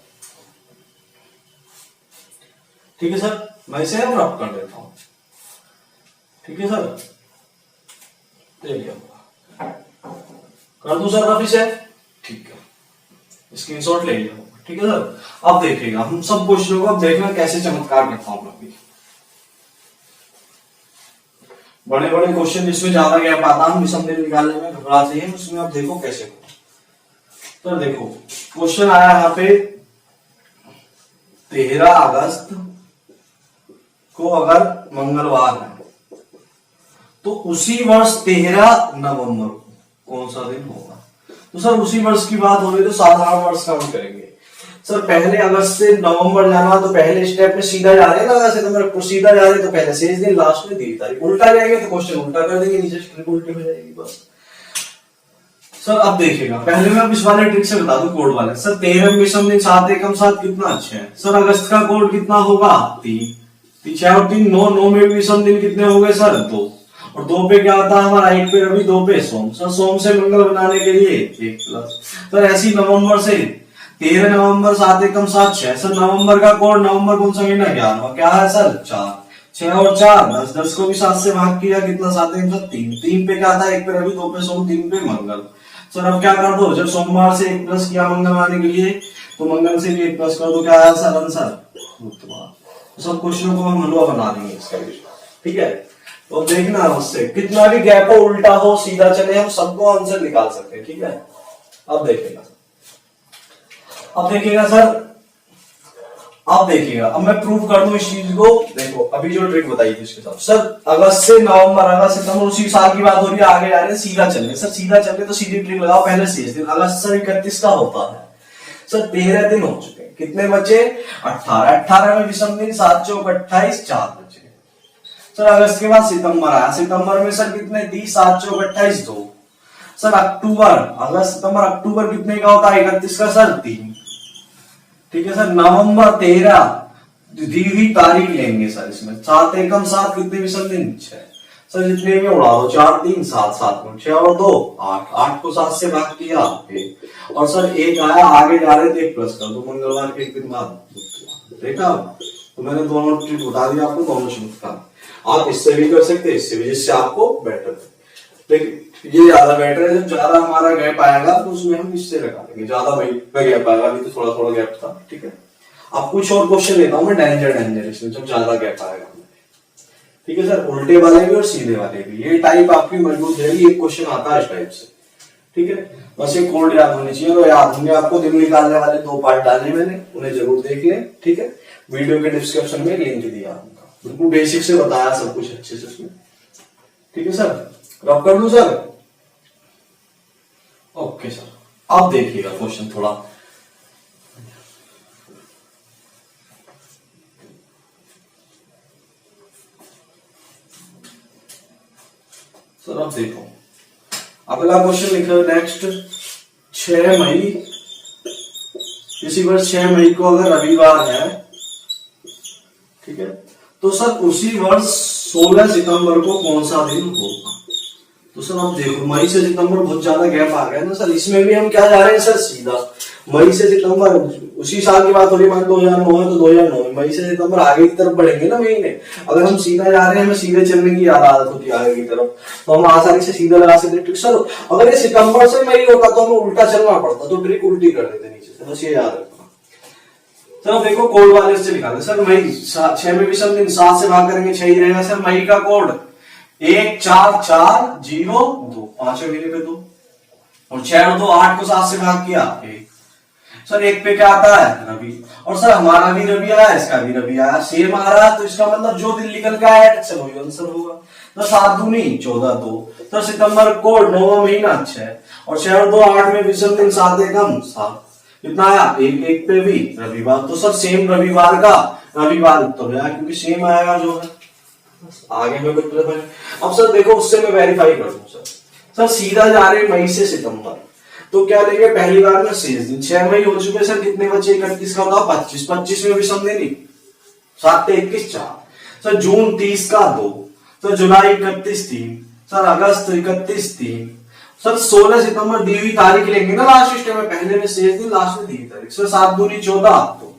A: ठीक है सर, मैं इसे रब कर देता हूं। ठीक है सर, देखिए कर दूं सर रब इसे, ठीक है, स्क्रीनशॉट ले लिया। ठीक है सर, अब देखिएगा हम सब क्वेश्चनों को, अब देखना कैसे चमत्कार करता हूं मैं। बड़े बड़े क्वेश्चन जिसमें ज्यादा गैप आता है, हम विषम दिन निकालने में घबराते हैं, उसमें आप देखो कैसे हो। तो देखो क्वेश्चन आया यहाँ पे 13 अगस्त को अगर मंगलवार है तो उसी वर्ष 13 नवंबर को कौन सा दिन होगा? तो सर उसी वर्ष की बात हो रही तो साधारण वर्ष काउंट करेंगे। सर पहले अगस्त से नवंबर जाना तो पहले स्टेप में सीधा जा रहे हैं ना, वैसे तो मेरे को सीधा जा रहे तो पहले शेष दिन लास्ट में 3 तारीख, उल्टा जाएंगे तो क्वेश्चन उल्टा कर देंगे, नीचे स्ट्रिक उल्टी हो जाएगी बस। सर अब देखिएगा, पहले मैं अब इस वाले ट्रिक से बता दूं कोड वाले। सर 13 विषम दिन 7 एकम 7 कितना अच्छा है? सर अगस्त का कोड कितना होगा? 3 6 और 3 9, 9 में विषम दिन कितने हो गए सर? 2, और 2 पे क्या आता है हमारा? 1 पे रवि, 2 पे सोम। सर सोम से मंगल बनाने के लिए 1 प्लस। सर ऐसी नवंबर से 13 नवंबर 7 एकम 7 6। सर नवंबर का कोड, नवंबर कौन सा महीना? 11वां। क्या है सर? 4 6 और 4 10, 10 को भी 7 से भाग किया कितना? 7 एकम 7 3, 3 पे क्या था? 1 पे रवि, 2 पे सोम, 3 पे मंगल। सर अब क्या कर दो, जब सोमवार से 1 प्लस किया मंगल आने के लिए तो मंगल से भी 1 प्लस कर दो। क्या आया सर? आंसर बुधवार। सब क्वेश्चनों को हम हलवा बना देंगे इसका भी, ठीक है। तो देखना उससे कितना भी गैप हो, उल्टा हो, सीधा चले, हम सबको आंसर निकाल सकते हैं, ठीक है। अब देखिएगा सर, अब देखिएगा, अब मैं प्रूव कर दूं इस चीज को। देखो अभी जो ट्रिक बताई थी उसके साथ, सर अगस्त से नवंबर, अगस्त सितंबर उसी साल की बात हो रही है, आगे जा रहे हैं, सीधा चल रहे। सर सीधा चल रहे तो सीधी ट्रिक लगाओ, पहले शेष दिन। अगस्त सर 31 का होता है। सर 13 दिन हो चुके हैं, कितने बचे? 18, 18 में विषम दिन 7 चौक 28, 4 बचे। सर अगस्त के बाद सितंबर आया, सितंबर में सर कितने? 30, 7 चौक 28, 2। सर अक्टूबर, अगस्त सितंबर अक्टूबर कितने का होता है? 31 का सर 3, ठीक है सर। नवंबर 13 दी हुई तारीख लेंगे सर, इसमें 7 एकम 7 कितने विषम दिन? 6। सर जितने भी उड़ा दो, 4 3 7 7 में 6 और 2 8, 8 को 7 से भाग किया 1, और सर 1 आया, आगे जा रहे थे 1 प्लस कर दो, मंगलवार के 1 दिन बाद। देखा, तो मैंने दोनों ट्रिक बता दिया आपको, दोनों शुरू का। आप इससे भी कर सकते हैं, इससे भी, जिससे आपको बेटर। लेकिन ये ज्यादा बेटर है, जब ज्यादा हमारा गैप आएगा तो उसमें हम इससे लगा लेंगे, ज्यादा गैप आएगा, अभी तो थोड़ा थोड़ा गैप था, ठीक है। अब कुछ और क्वेश्चन लेता हूं मैं, डेंजर इसमें जब ज्यादा गैप आएगा, ठीक है सर। उल्टे वाले भी और सीधे वाले भी, ये टाइप आपकी मजबूत रहेगी, एक क्वेश्चन आता है इस टाइप से, ठीक है। बस ये कोड याद होने चाहिए, तो याद होंगे आपको। दिन निकालने वाले 2 पार्ट डाले मैंने, उन्हें जरूर देख लें, ठीक है। वीडियो के डिस्क्रिप्शन में लिंक दिया उनका, बिल्कुल बेसिक से बताया सब कुछ अच्छे से उसमें, ठीक है सर। रब कर दूं सर? ओके सर, अब देखिएगा क्वेश्चन थोड़ा। सर अब देखो, अगला क्वेश्चन लिखा है नेक्स्ट, 6 मई, इसी वर्ष 6 मई को अगर रविवार है, ठीक है, तो सर उसी वर्ष 16 सितंबर को कौन सा दिन होगा? तो सर अब देखो, मई से सितंबर बहुत ज्यादा गैप आ गया ना सर, इसमें भी हम क्या जा रहे हैं सर? सीधा। मई से सितंबर उसी साल की बात हो रही है, 2009 है तो 2009, मई से सितंबर आगे की तरफ बढ़ेंगे ना महीने। अगर हम सीधा जा रहे हैं, हमें सीधे चलने की आदत होती है आगे की तरफ, तो हम आसानी से सीधा लगा सकते ट्रिक। सर अगर ये सितंबर से मई होता तो हमें उल्टा चलना पड़ता, तो ट्रिक उल्टी कर देते नीचे से, बस ये याद रखना। सर देखो कोड वाले से निकाले। सर मई 6 में विषम दिन 7 से भाग करेंगे 6 ही रहेगा सर। मई का कोड 1 4 4 0 2, 5वें महीने पे 2, और 6 और 2 8 को 7 से भाग किया 1। सर 1 पे क्या आता है? रवि, और सर हमारा भी रवि आया, इसका भी रवि आया, सेम आ रहा है, तो इसका मतलब जो दिन निकल के आया सर वही आंसर होगा। तो 7 दूनी 14 2। सर सितंबर कोड 9वां महीना 6, और 6 और 2 8 में विषम दिन 7 एकम 7, कितना आया? 1 1 पे भी रविवार, तो सर सेम रविवार का रविवार उत्तर है, क्योंकि सेम आएगा जो है आगे में कुछ। अब सर देखो, उससे मैं वेरीफाई कर दूं सर सीधा जा रहे मई से सितंबर, तो क्या लेंगे? पहली बार में शेष दिन 6 मई हो चुके सर, कितने बचे? 31 का होता 25, 25 में भी समझे 7 21 4। सर जून 30 का 2, सर जुलाई 31 3, सर अगस्त 31 3, सर 16 सितंबर दी हुई तारीख लेंगे ना लास्ट स्टेप में, पहले में शेष दिन लास्ट में दी हुई तारीख। सर 7 दूनी 14 2,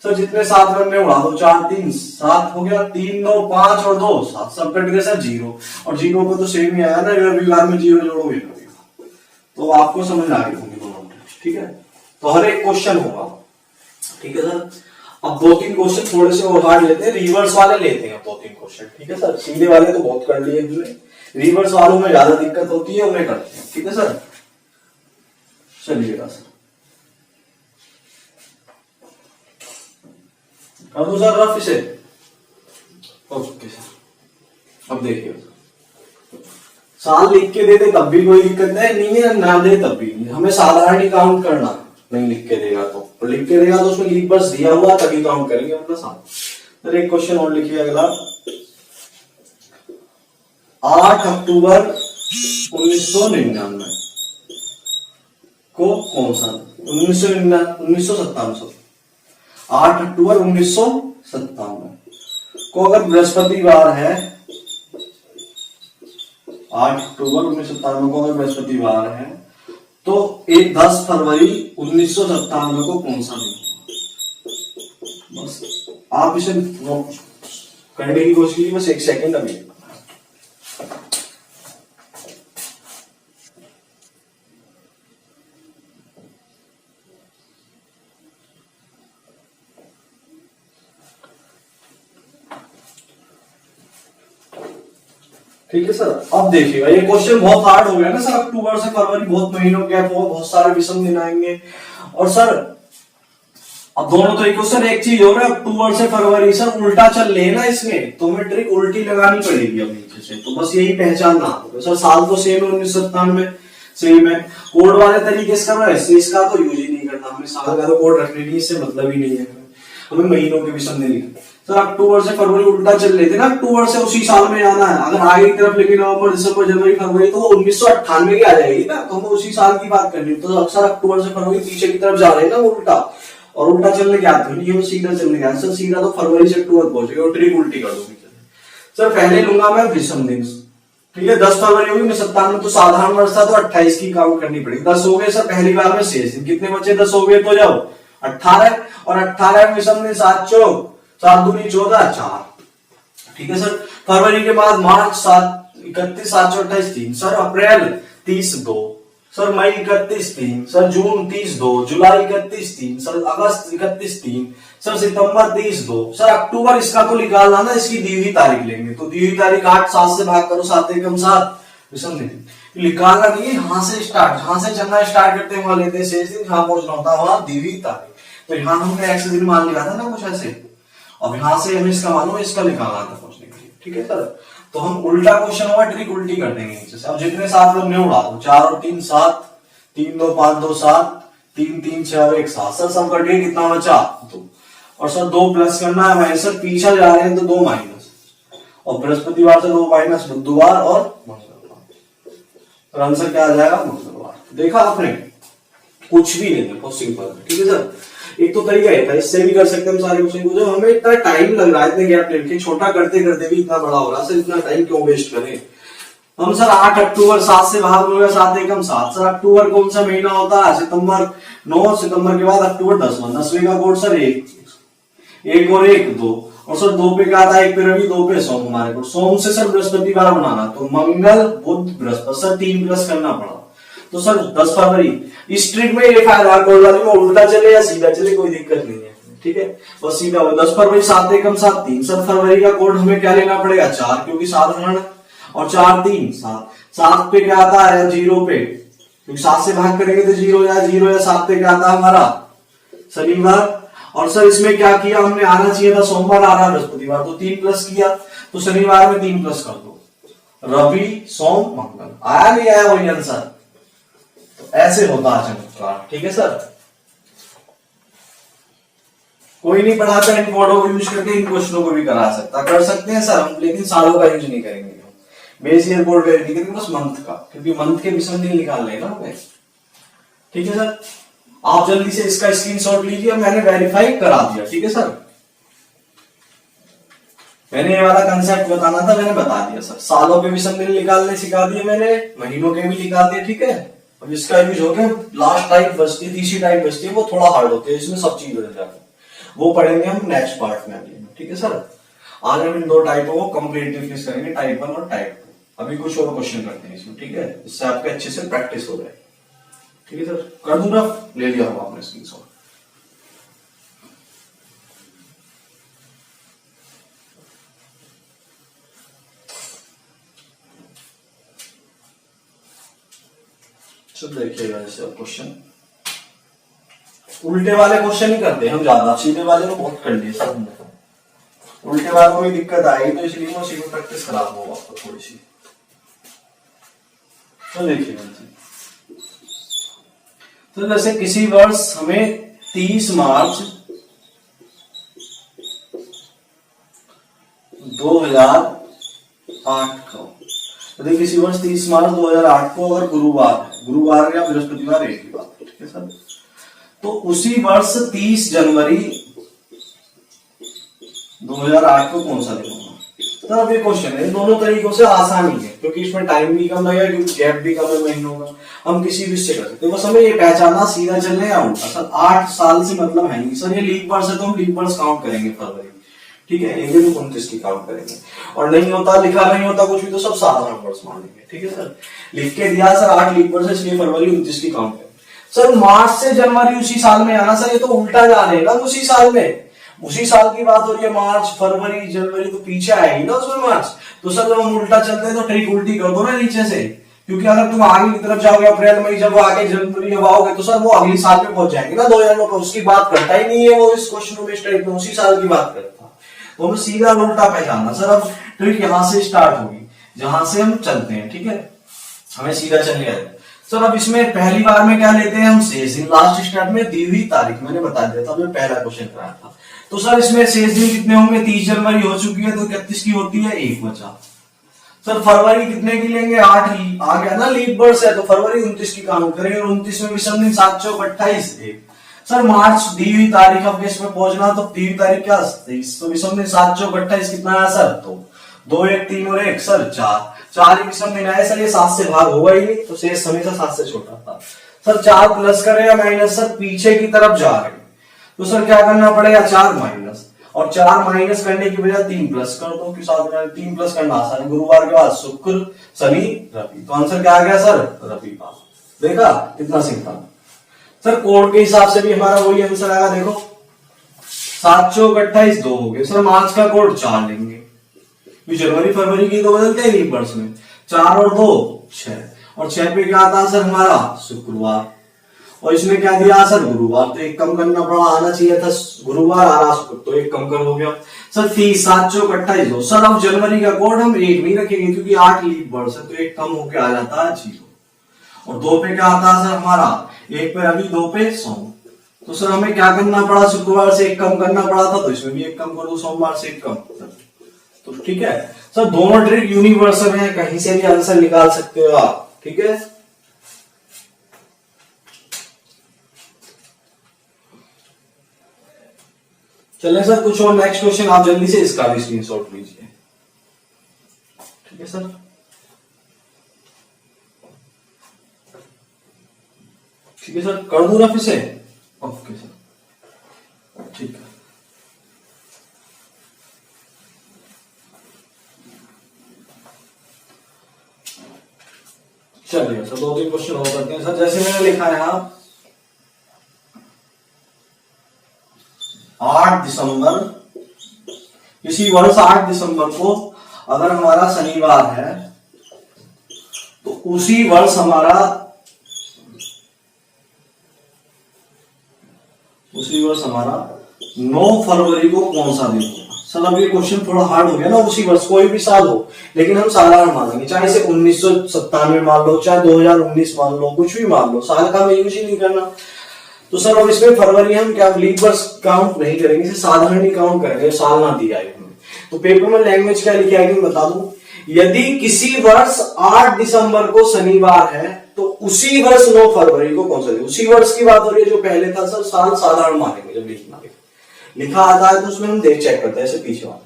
A: सर जितने 7 रन में उड़ा दो, 4 3 7 हो गया, 3 9 5 और 2 7, सब कट गए सर 0, और 0 को तो सेम ही आया ना, रविवार में 0 जोड़ोगे तो आपको समझ आ गई होंगी दोनों, ठीक है। तो हर एक क्वेश्चन होगा, ठीक है सर। अब 2-3 क्वेश्चन थोड़े से और हार्ड लेते हैं, रिवर्स वाले लेते हैं 2-3 क्वेश्चन, ठीक है सर। सीधे वाले तो बहुत कर लिए हमने, रिवर्स वालों में ज्यादा दिक्कत होती है, उन्हें करते हैं, ठीक है सर। चलिएगा सर, कर दो सर रफ इसे। ओके सर, अब देखिए साल लिख के देते तब भी कोई दिक्कत नहीं है, ना दे तब भी नहीं, हमें साधारण ही काउंट करना, नहीं लिख के देगा तो लिख के देगा तो उसमें लीप बर्स दिया हुआ तभी काउंट करेंगे अपना साल। सर एक क्वेश्चन और लिखिए अगला, 8 अक्टूबर 1999 को कौन सा 1997 8 अक्टूबर 1997 को अगर बृहस्पतिवार है, 8 अक्टूबर 1997 को अगर बृहस्पतिवार है तो 10 फरवरी 1997 को कौन सा दिन होगा? बस आप इसे करने की कोशिश कीजिए, बस एक सेकंड अभी। ठीक है सर, अब देखिएगा ये क्वेश्चन बहुत हार्ड हो गया ना सर, अक्टूबर से फरवरी बहुत महीनों गैप हुआ, बहुत सारे विषम दिन आएंगे। और सर अब दोनों तो एक क्वेश्चन एक चीज हो रहा है, अक्टूबर से फरवरी सर उल्टा चल लेना इसमें, तो हमें ट्रिक उल्टी लगानी पड़ेगी अब नीचे से, तो बस यही पहचानना होगा सर। साल तो सेम है 1997 सेम है, कोड वाले तरीके से करना है, इसका तो यूज ही नहीं करना, हमें साल का तो कोड रखने की इससे मतलब ही नहीं है, हमें महीनों के विषम दिन लिखना। सर अक्टूबर से फरवरी उल्टा चल लेते ना, अक्टूबर से उसी साल में आना है, अगर आगे की तरफ लेके नवंबर दिसंबर जनवरी फरवरी तो 1998 की आ जाएगी ना, तो हमें उसी साल की बात करनी, तो अक्सर अक्टूबर से फरवरी पीछे की तरफ जा रहे हैं ना उल्टा, और उल्टा चलने के आते हैं, ये सीधा चलने के सर सीधा तो फरवरी से अक्टूबर पहुंचेगा, और ट्रिक उल्टी कर दूंगी सर। पहले लूंगा मैं विषम दिन, ठीक है 10 फरवरी होगी 1997 तो साधारण वर्ष था तो 28 की काउंट करनी पड़ेगी, 10 हो गए सर पहली बार में शेष दिन, कितने बचे 10 हो गए तो जाओ 18, और 18 विषम दिन 7 चौक 7 दूनी 14 4, ठीक है सर। फरवरी के बाद मार्च 7 31 7 28 3, सर अप्रैल 30 2, सर मई 31 3, सर जून 30 2, जुलाई 31 3, सर अगस्त 31 3, सर सितंबर 30 2, सर अक्टूबर इसका तो निकालना ना, इसकी दी हुई तारीख लेंगे, तो दी हुई तारीख 8 7 से भाग करो, 7 एकम 7 विषम दिन निकालना नहीं, यहां से स्टार्ट, जहां से चलना स्टार्ट करते हैं वहां लेते हैं शेष दिन, जहां पहुंचना होता है वहां दी हुई तारीख, तो यहाँ हमने एक्स दिन मान लिया था ना कुछ ऐसे, अब यहां से हमें इसका मालूम है, इसका निकालना था पहुंचने के लिए, ठीक है सर। तो हम उल्टा क्वेश्चन होगा ट्रिक उल्टी कर देंगे नीचे से, अब जितने 7 लोग ने उड़ा दो, 4 और 3 7, 3 2 5 2 7, 3 3 6 और 1 7, सर सब कट गए, कितना बचा 2, और सर 2 प्लस करना है हमें, सर पीछे जा रहे हैं तो 2 माइनस, और बृहस्पतिवार से 2 माइनस बुधवार और मंगलवार, आंसर क्या आ जाएगा मंगलवार। देखा आपने, कुछ भी नहीं, बहुत सिंपल, ठीक है सर। एक तो तरीका है था, इससे भी कर सकते हैं हम सारे क्वेश्चन को, जो हमें इतना टाइम लग रहा है इतने गैप लेके, छोटा करते करते भी इतना बड़ा हो रहा है, सर इतना टाइम क्यों वेस्ट करें हम। सर 8 अक्टूबर 7 से भाग हो गया, 7 एकम 7, सर अक्टूबर कौन सा महीना होता है, सितंबर 9, सितंबर के बाद अक्टूबर 10वें का कोड सर 1 और 1 2, और सर 2 पे क्या आता है, 1 पे रवि 2 पे सोम, हमारे को सोम से सर बृहस्पतिवार बनाना, तो मंगल बुध बृहस्पति, सर 3 प्लस करना पड़ा, तो सर 10 फरवरी। इस ट्रिक में ये फायदा कोड वाले में उल्टा चले या सीधा चले कोई दिक्कत नहीं है, ठीक है बस सीधा हो। 10 फरवरी 7 एकम 7 3, सर फरवरी का कोड हमें क्या लेना पड़ेगा 4, क्योंकि साधारण, और 4 3 7, 7 पे क्या आता है 0 पे, क्योंकि 7 से भाग करेंगे तो 0 या 7 पे क्या आता है हमारा शनिवार, और सर इसमें क्या किया हमने, आना चाहिए था सोमवार, आ रहा बृहस्पतिवार, तो 3 प्लस किया, तो शनिवार में 3 प्लस कर दो, रवि सोम मंगल, आया नहीं आया वही आंसर, ऐसे होता है चमत्कार, ठीक है सर। कोई नहीं पढ़ाता इन कोडों को यूज करके इन क्वेश्चनों को भी करा सकता, कर सकते हैं सर हम, लेकिन सालों का यूज नहीं करेंगे, बेस ईयर बोर्ड का यूज नहीं करेंगे, बस मंथ का, क्योंकि मंथ के विषम दिन निकाल लेना हमें, ठीक है सर। आप जल्दी से इसका स्क्रीनशॉट लीजिए, मैंने वेरीफाई करा दिया, ठीक है सर। मैंने ये वाला कंसेप्ट बताना था, मैंने बता दिया सर, सालों के विषम दिन निकालने सिखा दिए मैंने, महीनों के भी निकाल दिए, ठीक है। अब इसका यूज हो गया, लास्ट टाइप बचती है, तीसरी टाइप बचती है, वो थोड़ा हार्ड होती है, इसमें सब चीज बदल जाती है, वो पढ़ेंगे हम नेक्स्ट पार्ट में, ठीक है सर। आज हम इन 2 टाइपों को कंप्लीटली करेंगे, टाइप 1 और टाइप 2। अभी कुछ और क्वेश्चन करते हैं इसमें, ठीक है, इससे आपके अच्छे से प्रैक्टिस हो जाए, ठीक है सर। कर दूंगा, ले लिया होगा आपने स्क्रीनशॉट। देखिएगा जैसे क्वेश्चन, उल्टे वाले क्वेश्चन ही करते हैं हम ज्यादा, सीधे वाले को बहुत कर लिए सब हमने। उल्टे बार में दिक्कत आई तो इसलिए मैं उसी को प्रैक्टिस करा दूंगा आपको थोड़ी सी। तो देखिए तो जैसे किसी वर्ष हमें 30 मार्च 2008 को, यदि किसी वर्ष 30 मार्च 2008 को अगर गुरुवार या बृहस्पतिवार एक ही बात है, ठीक है सर। तो उसी वर्ष 30 जनवरी 2008 को कौन सा दिन होगा? तो अब ये क्वेश्चन है, दोनों तरीकों से आसानी है क्योंकि इसमें टाइम भी कम लगेगा, क्योंकि गैप भी कम है महीनों का, हम किसी भी से कर सकते हैं। बस हमें ये पहचानना सीधा चलने या उल्टा। सर 8 साल से मतलब है नहीं सर, ये लीप वर्ष है तो हम लीप वर्ष काउंट करेंगे फरवरी, ठीक है, ये भी 29 की काउंट करेंगे। और नहीं होता, लिखा नहीं होता कुछ भी तो सब साधारण वर्ष मान लेंगे, ठीक है सर। लिख के दिया सर 8 लीप वर्ष है इसलिए फरवरी 29 की काउंट करेंगे। सर मार्च से जनवरी उसी साल में आना, सर ये तो उल्टा जा रहे हैं ना, उसी साल में, उसी साल की बात हो रही है। मार्च फरवरी जनवरी तो पीछे आएगी ना उसमें मार्च। तो सर जब हम उल्टा चलते हैं तो ट्रिक उल्टी कर दो ना नीचे से, क्योंकि अगर तुम आगे की तरफ जाओगे अप्रैल मई, जब आगे जनवरी जब आओगे तो सर वो अगले साल में पहुंच जाएंगे ना 2009 को। उसकी बात करता ही नहीं है वो इस क्वेश्चन में, इस टाइप में उसी साल की बात करता। तो हमें सीधा उल्टा पहचानना। सर अब ट्रिक यहां से स्टार्ट होगी जहां से हम चलते हैं, ठीक है, हमें सीधा चलने आए। सर अब इसमें पहली बार में क्या लेते हैं हम, शेष दिन। लास्ट स्टार्ट में दी हुई तारीख मैंने बता दिया था, हमें पहला क्वेश्चन कराया था। तो सर इसमें शेष दिन कितने होंगे, 30 जनवरी हो चुकी है तो 31 की होती है, 1 बचा। सर फरवरी कितने की लेंगे, 8 आ गया ना, लीप वर्ष है तो फरवरी 29 की काउंट करेंगे, और 29 में विषम दिन 7 चौक 28 1। सर मार्च दी हुई तारीख, अब इसमें पहुंचना तो दी हुई तारीख क्या 23, तो विषम दिन 7 चौक 28 कितना आया सर, 2 1 3 और 1 सर 4 ही विषम दिन आया। सर ये 7 से भाग होगा ही नहीं, तो शेष हमेशा 7 से छोटा था। सर 4 प्लस करें या माइनस, सर पीछे की तरफ जा रहे हैं तो सर क्या करना पड़ेगा, 4 माइनस, और 4 माइनस करने की बजाय 3 प्लस कर दो, 3 प्लस करना आसान है। गुरुवार के बाद शुक्र शनि रवि, तो आंसर क्या आ गया सर, रविवार। देखा कितना सिंपल। सर कोड के हिसाब से भी हमारा वही आंसर आएगा, देखो 7 चौक 28 2 हो गए। सर मार्च का कोड 4 लेंगे, जनवरी फरवरी की तो बदलते हैं लीप वर्ष में, 4 और 2 6, और 6 पे क्या आता सर हमारा शुक्रवार, और इसमें क्या दिया सर गुरुवार, तो एक कम करना पड़ा, आना चाहिए था गुरुवार, आ रहा शुक्र, तो एक कम कर हो गया। सर 30 7 चौक 28 2। सर अब जनवरी का कोड हम 1 नहीं रखेंगे क्योंकि 8 लीप वर्ष है, तो एक कम होके आ जाता है 0, और 2 पे क्या आता है सर हमारा, 1 पे रवि, 2 पे सोम। तो सर हमें क्या करना पड़ा, शुक्रवार से एक कम करना पड़ा था, तो इसमें भी एक कम कर दो, सोमवार से एक कम, तो ठीक है। सर दोनों ट्रिक यूनिवर्सल है, कहीं से भी आंसर निकाल सकते हो आप, ठीक है। चलिए सर कुछ और नेक्स्ट क्वेश्चन, आप जल्दी से इसका भी स्क्रीनशॉट लीजिए, ठीक है सर। ठीक है सर, कर दूं ना फिर से, ओके सर, ठीक है। चलिए सर 2-3 क्वेश्चन और करते हैं। सर जैसे मैंने लिखा है यहाँ 8 दिसंबर, इसी वर्ष 8 दिसंबर को अगर हमारा शनिवार है तो उसी वर्ष हमारा 9 फरवरी को कौन सा दिन होगा। सर अब ये क्वेश्चन थोड़ा हार्ड हो गया ना, उसी वर्ष कोई भी साल हो, लेकिन हम साधारण मानेंगे, चाहे इसे 1997 मान लो, चाहे 2019 मान लो, कुछ भी मान लो, साल का हमें यूज ही नहीं करना। तो सर अब इसमें फरवरी हम क्या लीप वर्ष काउंट नहीं करेंगे, इसे साधारण ही काउंट करेंगे, साल ना दिया है हमें। तो पेपर में लैंग्वेज क्या लिखा है बता दूं, यदि किसी वर्ष 8 दिसंबर को शनिवार है तो उसी वर्ष 9 फरवरी को कौन सा दिन, उसी वर्ष की बात हो रही है जो पहले था। सर साल साधारण मानेंगे, जब लिखा आता है तो उसमें हम देख चेक करते हैं ऐसे पीछे वाले।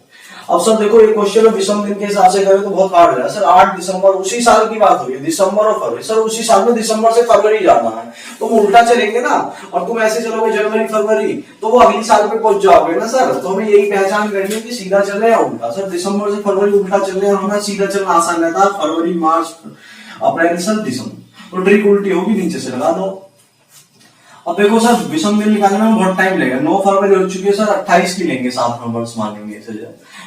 A: अब सर देखो ये क्वेश्चन विषम दिन के हिसाब से करें तो बहुत हार्ड है। सर 8 दिसंबर उसी साल की बात हो रही है, दिसंबर और फरवरी, सर उसी साल में दिसंबर से फरवरी जाना है, तुम उल्टा चलेंगे ना, और तुम ऐसे चलोगे जनवरी फरवरी तो वो अगली साल पे पहुंच जाओगे ना सर। तो हमें यही पहचान करनी है कि सीधा चल रहे हैं उल्टा। सर दिसंबर से फरवरी उल्टा चल रहे हैं, हमें सीधा चलना आसान रहता है, फरवरी मार्च अप्रैल सर दिसंबर, तो ट्रिक उल्टी होगी, नीचे से लगा दो। अब देखो सर विषम दिन निकालने में बहुत टाइम लगेगा, 9 फरवरी हो चुकी है सर, 28 की लेंगे, 7 नंबर मानेंगे।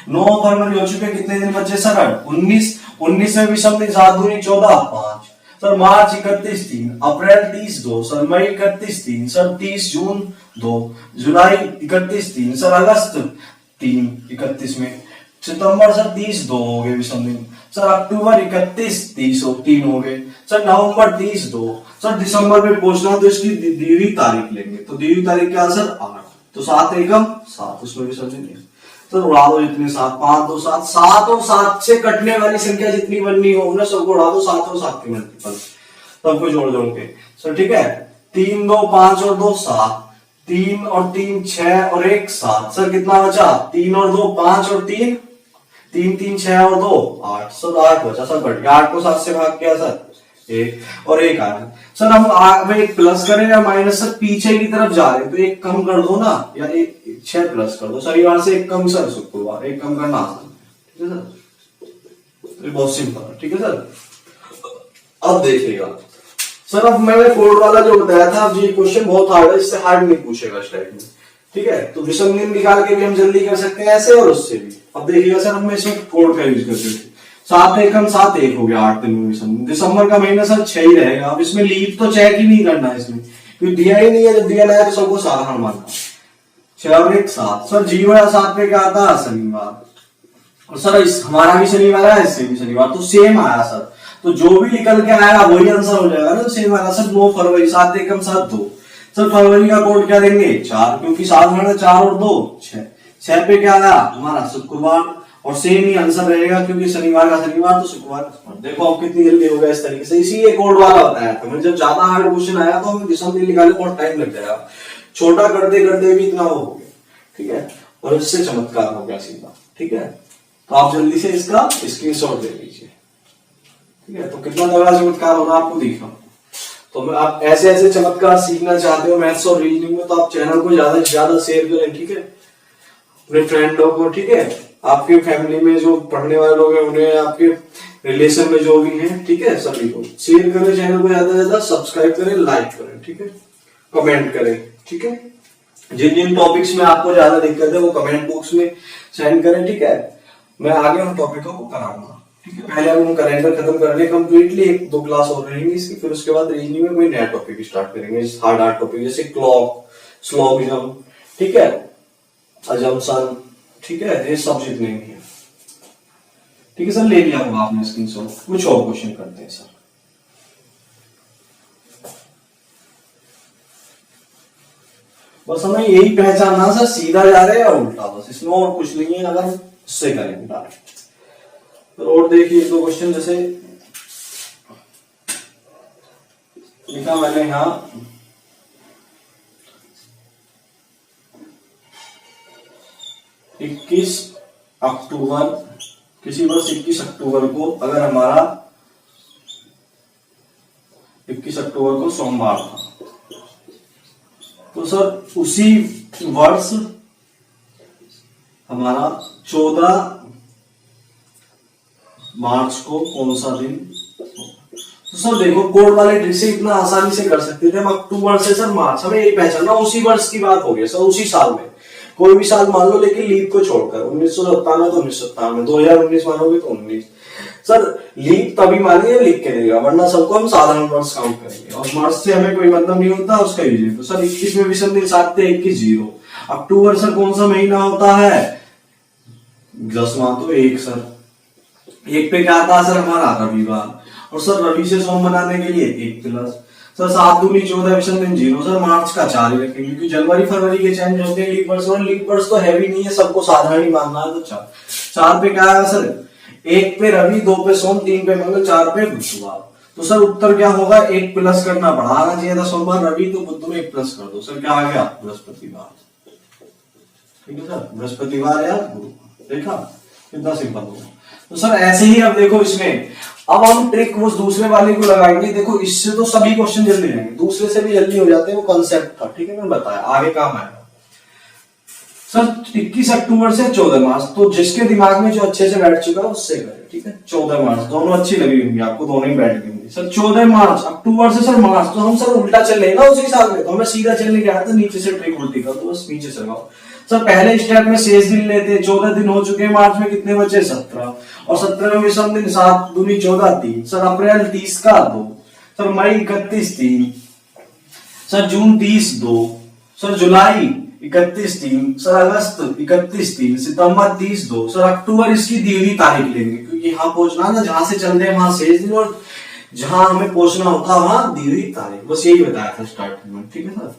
A: 9 फरवरी हो चुके, कितने दिन बचे सर, 19 में विषम दिन 7 दूनी 14 5, सर मार्च 31 3, अप्रैल 30 2, सर मई 31 3, सर 30 जून 2, जुलाई 31 3, सर अगस्त 31 में। सितंबर सर 30 2 हो गए विषम दिन। सर अक्टूबर 31 30 3 हो गए। सर नवंबर 30 2। सर दिसंबर में पूछना हो तो इसकी दी हुई तारीख लेंगे, तो दी हुई तारीख क्या सर 8, तो 7 एकम 7, उसमें भी समझेंगे सर। उड़ा दो जितने 7 5 2 7, 7 और 7 से कटने वाली संख्या जितनी बननी हो ना सबको उड़ा दो 7 और 7 के मल्टीपल, सबको जोड़ जोड़ के सर। ठीक है, 3 2 5 और 2 7, 3 और 3 6 और 1 7। सर कितना बचा? 3 और 2 5 और 3 3 3 6 और 2 8। सर 8 बचा सर, बढ़िया। 8 को 7 से भाग किया सर 1 और 1 8। सर हम एक प्लस करें या माइनस? सर पीछे की तरफ जा रहे हैं तो एक कम कर दो ना, या एक 6 प्लस कर दो। शनिवार से एक कम सर, शुक्रवार एक कम करना आसान, ठीक है सर, बहुत सिंपल है। ठीक है सर, अब देखिएगा सर, अब मैंने कोड वाला जो बताया था, अब ये क्वेश्चन बहुत हार्ड है, इससे हार्ड नहीं पूछेगा स्लाइड में। ठीक है, तो विषम दिन निकाल के भी हम जल्दी कर सकते हैं ऐसे और उससे भी। अब देखिएगा सर, हम इसमें कोड का यूज करते थे। 7 एकम 7 1 हो गया 8 दिन में विषम। दिसंबर का महीना सर 6 ही रहेगा। अब इसमें लीव तो चेक ही नहीं करना है इसमें, क्योंकि दिया ही नहीं है। जब दिया ना है तो सबको साधारण मानना। 6 और 1 7। सर 0 या 7 पे क्या आता है? शनिवार। और सर हमारा भी शनिवार है, इससे भी शनिवार, तो सेम आया सर। तो जो भी निकल के आएगा वही आंसर हो जाएगा ना, सेम आएगा सर। 9 फरवरी 7 एकम 7 2। सर फरवरी का कोड क्या देंगे? 4, क्योंकि साधारण है। 4 और 2 6। 6 पे क्या आया हमारा? शुक्रवार। और सेम ही आंसर रहेगा, क्योंकि शनिवार का शनिवार तो शुक्रवार का। देखो अब कितनी जल्दी हो गया इस तरीके से। इसी ये कोड वाला बताया था मैंने। जब ज्यादा हार्ड क्वेश्चन आया तो हमें विषम दिन निकालने बहुत टाइम लग जाएगा, छोटा करते करते भी इतना हो गया। ठीक है, और इससे चमत्कार हो गया सीधा। ठीक है, तो आप जल्दी से इसका स्क्रीनशॉट ले लीजिए। ठीक है, तो कितना तगड़ा चमत्कार होगा आपको दिखा। तो मैं आप ऐसे ऐसे चमत्कार सीखना चाहते हो मैथ्स और रीजनिंग में, तो आप चैनल को ज्यादा से ज्यादा शेयर करें। ठीक है, अपने फ्रेंड लोगों को, ठीक है, आपके फैमिली में जो पढ़ने वाले लोग हैं उन्हें, आपके रिलेशन में जो भी हैं, ठीक है, सभी को शेयर करें। चैनल को ज्यादा से ज्यादा सब्सक्राइब करें, लाइक करें, ठीक है, कमेंट करें। ठीक है, जिन जिन टॉपिक्स में आपको ज्यादा दिक्कत है वो कमेंट बॉक्स में सेंड करें। ठीक है, मैं आगे उन टॉपिकों को कराऊंगा। ठीक है, पहले हम कैलेंडर खत्म कर रहे हैं कंप्लीटली, 1-2 क्लास और रहेंगी इसकी, फिर उसके बाद रीजनिंग में कोई नया टॉपिक स्टार्ट करेंगे, हार्ड टॉपिक जैसे क्लॉक, स्लोगिज्म, ठीक है, अजम्पशन, ठीक है, ये सब जितने भी हैं। ठीक है सर, ले लिया होगा आपने स्क्रीनशॉट। कुछ और क्वेश्चन करते हैं सर। बस हमें यही पहचानना सर, सीधा जा रहे हैं या उल्टा, बस इसमें और कुछ नहीं है। अगर इससे करेंगे डायरेक्ट तो। और देखिए 2 क्वेश्चन जैसे लिखा मैंने यहां, 21 अक्टूबर, किसी वर्ष 21 अक्टूबर को अगर हमारा 21 अक्टूबर को सोमवार था, तो सर उसी वर्ष हमारा 14 मार्च को कौन सा दिन? तो सर देखो, कोड वाले ट्रिक से इतना आसानी से कर सकते थे हम। अक्टूबर से सर मार्च, हमें यही पहचानना, उसी वर्ष की बात हो गई सर, उसी साल में कोई भी साल मान लो, लेकिन लीप को छोड़कर 1997 तो 1997, 2019 मानोगे तो 19। सर लीप तभी मानेंगे लिख के देगा, वरना सबको हम साधारण वर्ष काउंट करेंगे। और मार्च से हमें कोई मतलब नहीं होता उसका यूज। तो सर 21 में विषम दिन 7 थे, 21 0। अक्टूबर सर कौन सा महीना होता है? 10वां, तो 1 सर। 1 पे क्या आता है सर हमारा? रविवार। और सर रवि से सोम बनाने के लिए 1 प्लस। सर 7 दूनी 14 विषम दिन 0। सर मार्च का 4 ही रखेंगे, क्योंकि जनवरी फरवरी के चेंज होते हैं लीप वर्ष, और लीप वर्ष तो हैवी नहीं है, सबको साधारण ही मानना है। तो 4 पे क्या है सर? 1 पे रवि, 2 पे सोम, 3 पे मंगल, 4 पे बुधवार। तो सर उत्तर क्या होगा? 1 प्लस करना बढ़ाना चाहिए था। सोमवार रवि, तो बुध में 1 प्लस कर दो। सर क्या आ गया? बृहस्पतिवार। ठीक है सर, बृहस्पतिवार या गुरु। देखा कितना सिंपल होगा। तो सर ऐसे ही अब देखो इसमें, अब हम ट्रिक उस दूसरे वाले को लगाएंगे। देखो इससे तो सभी क्वेश्चन जल्दी रहेंगे, दूसरे से भी जल्दी हो जाते हैं, वो कॉन्सेप्ट था। ठीक है, मैंने बताया, आगे काम आएगा। सर 21 अक्टूबर से 14 मार्च, तो जिसके दिमाग में जो अच्छे से बैठ चुका है उससे करें। ठीक है, 14 मार्च, दोनों अच्छी लगी होंगी आपको, दोनों ही बैठ गई। सर 14 मार्च, अक्टूबर से सर मार्च, तो हम सर उल्टा चल रहे ना उसी साल में, तो हमें सीधा चलने के आया था, नीचे से ट्रिक उल्टी कर, तो बस नीचे से लगाओ। सर पहले स्टेप में शेष दिन लेते, 14 दिन हो चुके हैं मार्च में, कितने बचे? 17। और 17 में विषम दिन 7 दूनी 14 3। सर अप्रैल 30 का 2। सर मई 31 3। सर जून 30 2। सर जुलाई 31/3 सर, अगस्त 31/3, सितंबर 30/2 सर, अक्टूबर इसकी दी हुई तारीख लेंगे, क्योंकि यहाँ पहुंचना ना, जहां से चल रहे हैं वहां शेष दिन, और जहां हमें पहुंचना होता है वहां दी हुई तारीख, बस यही बताया था स्टार्टिंग में, ठीक है सर।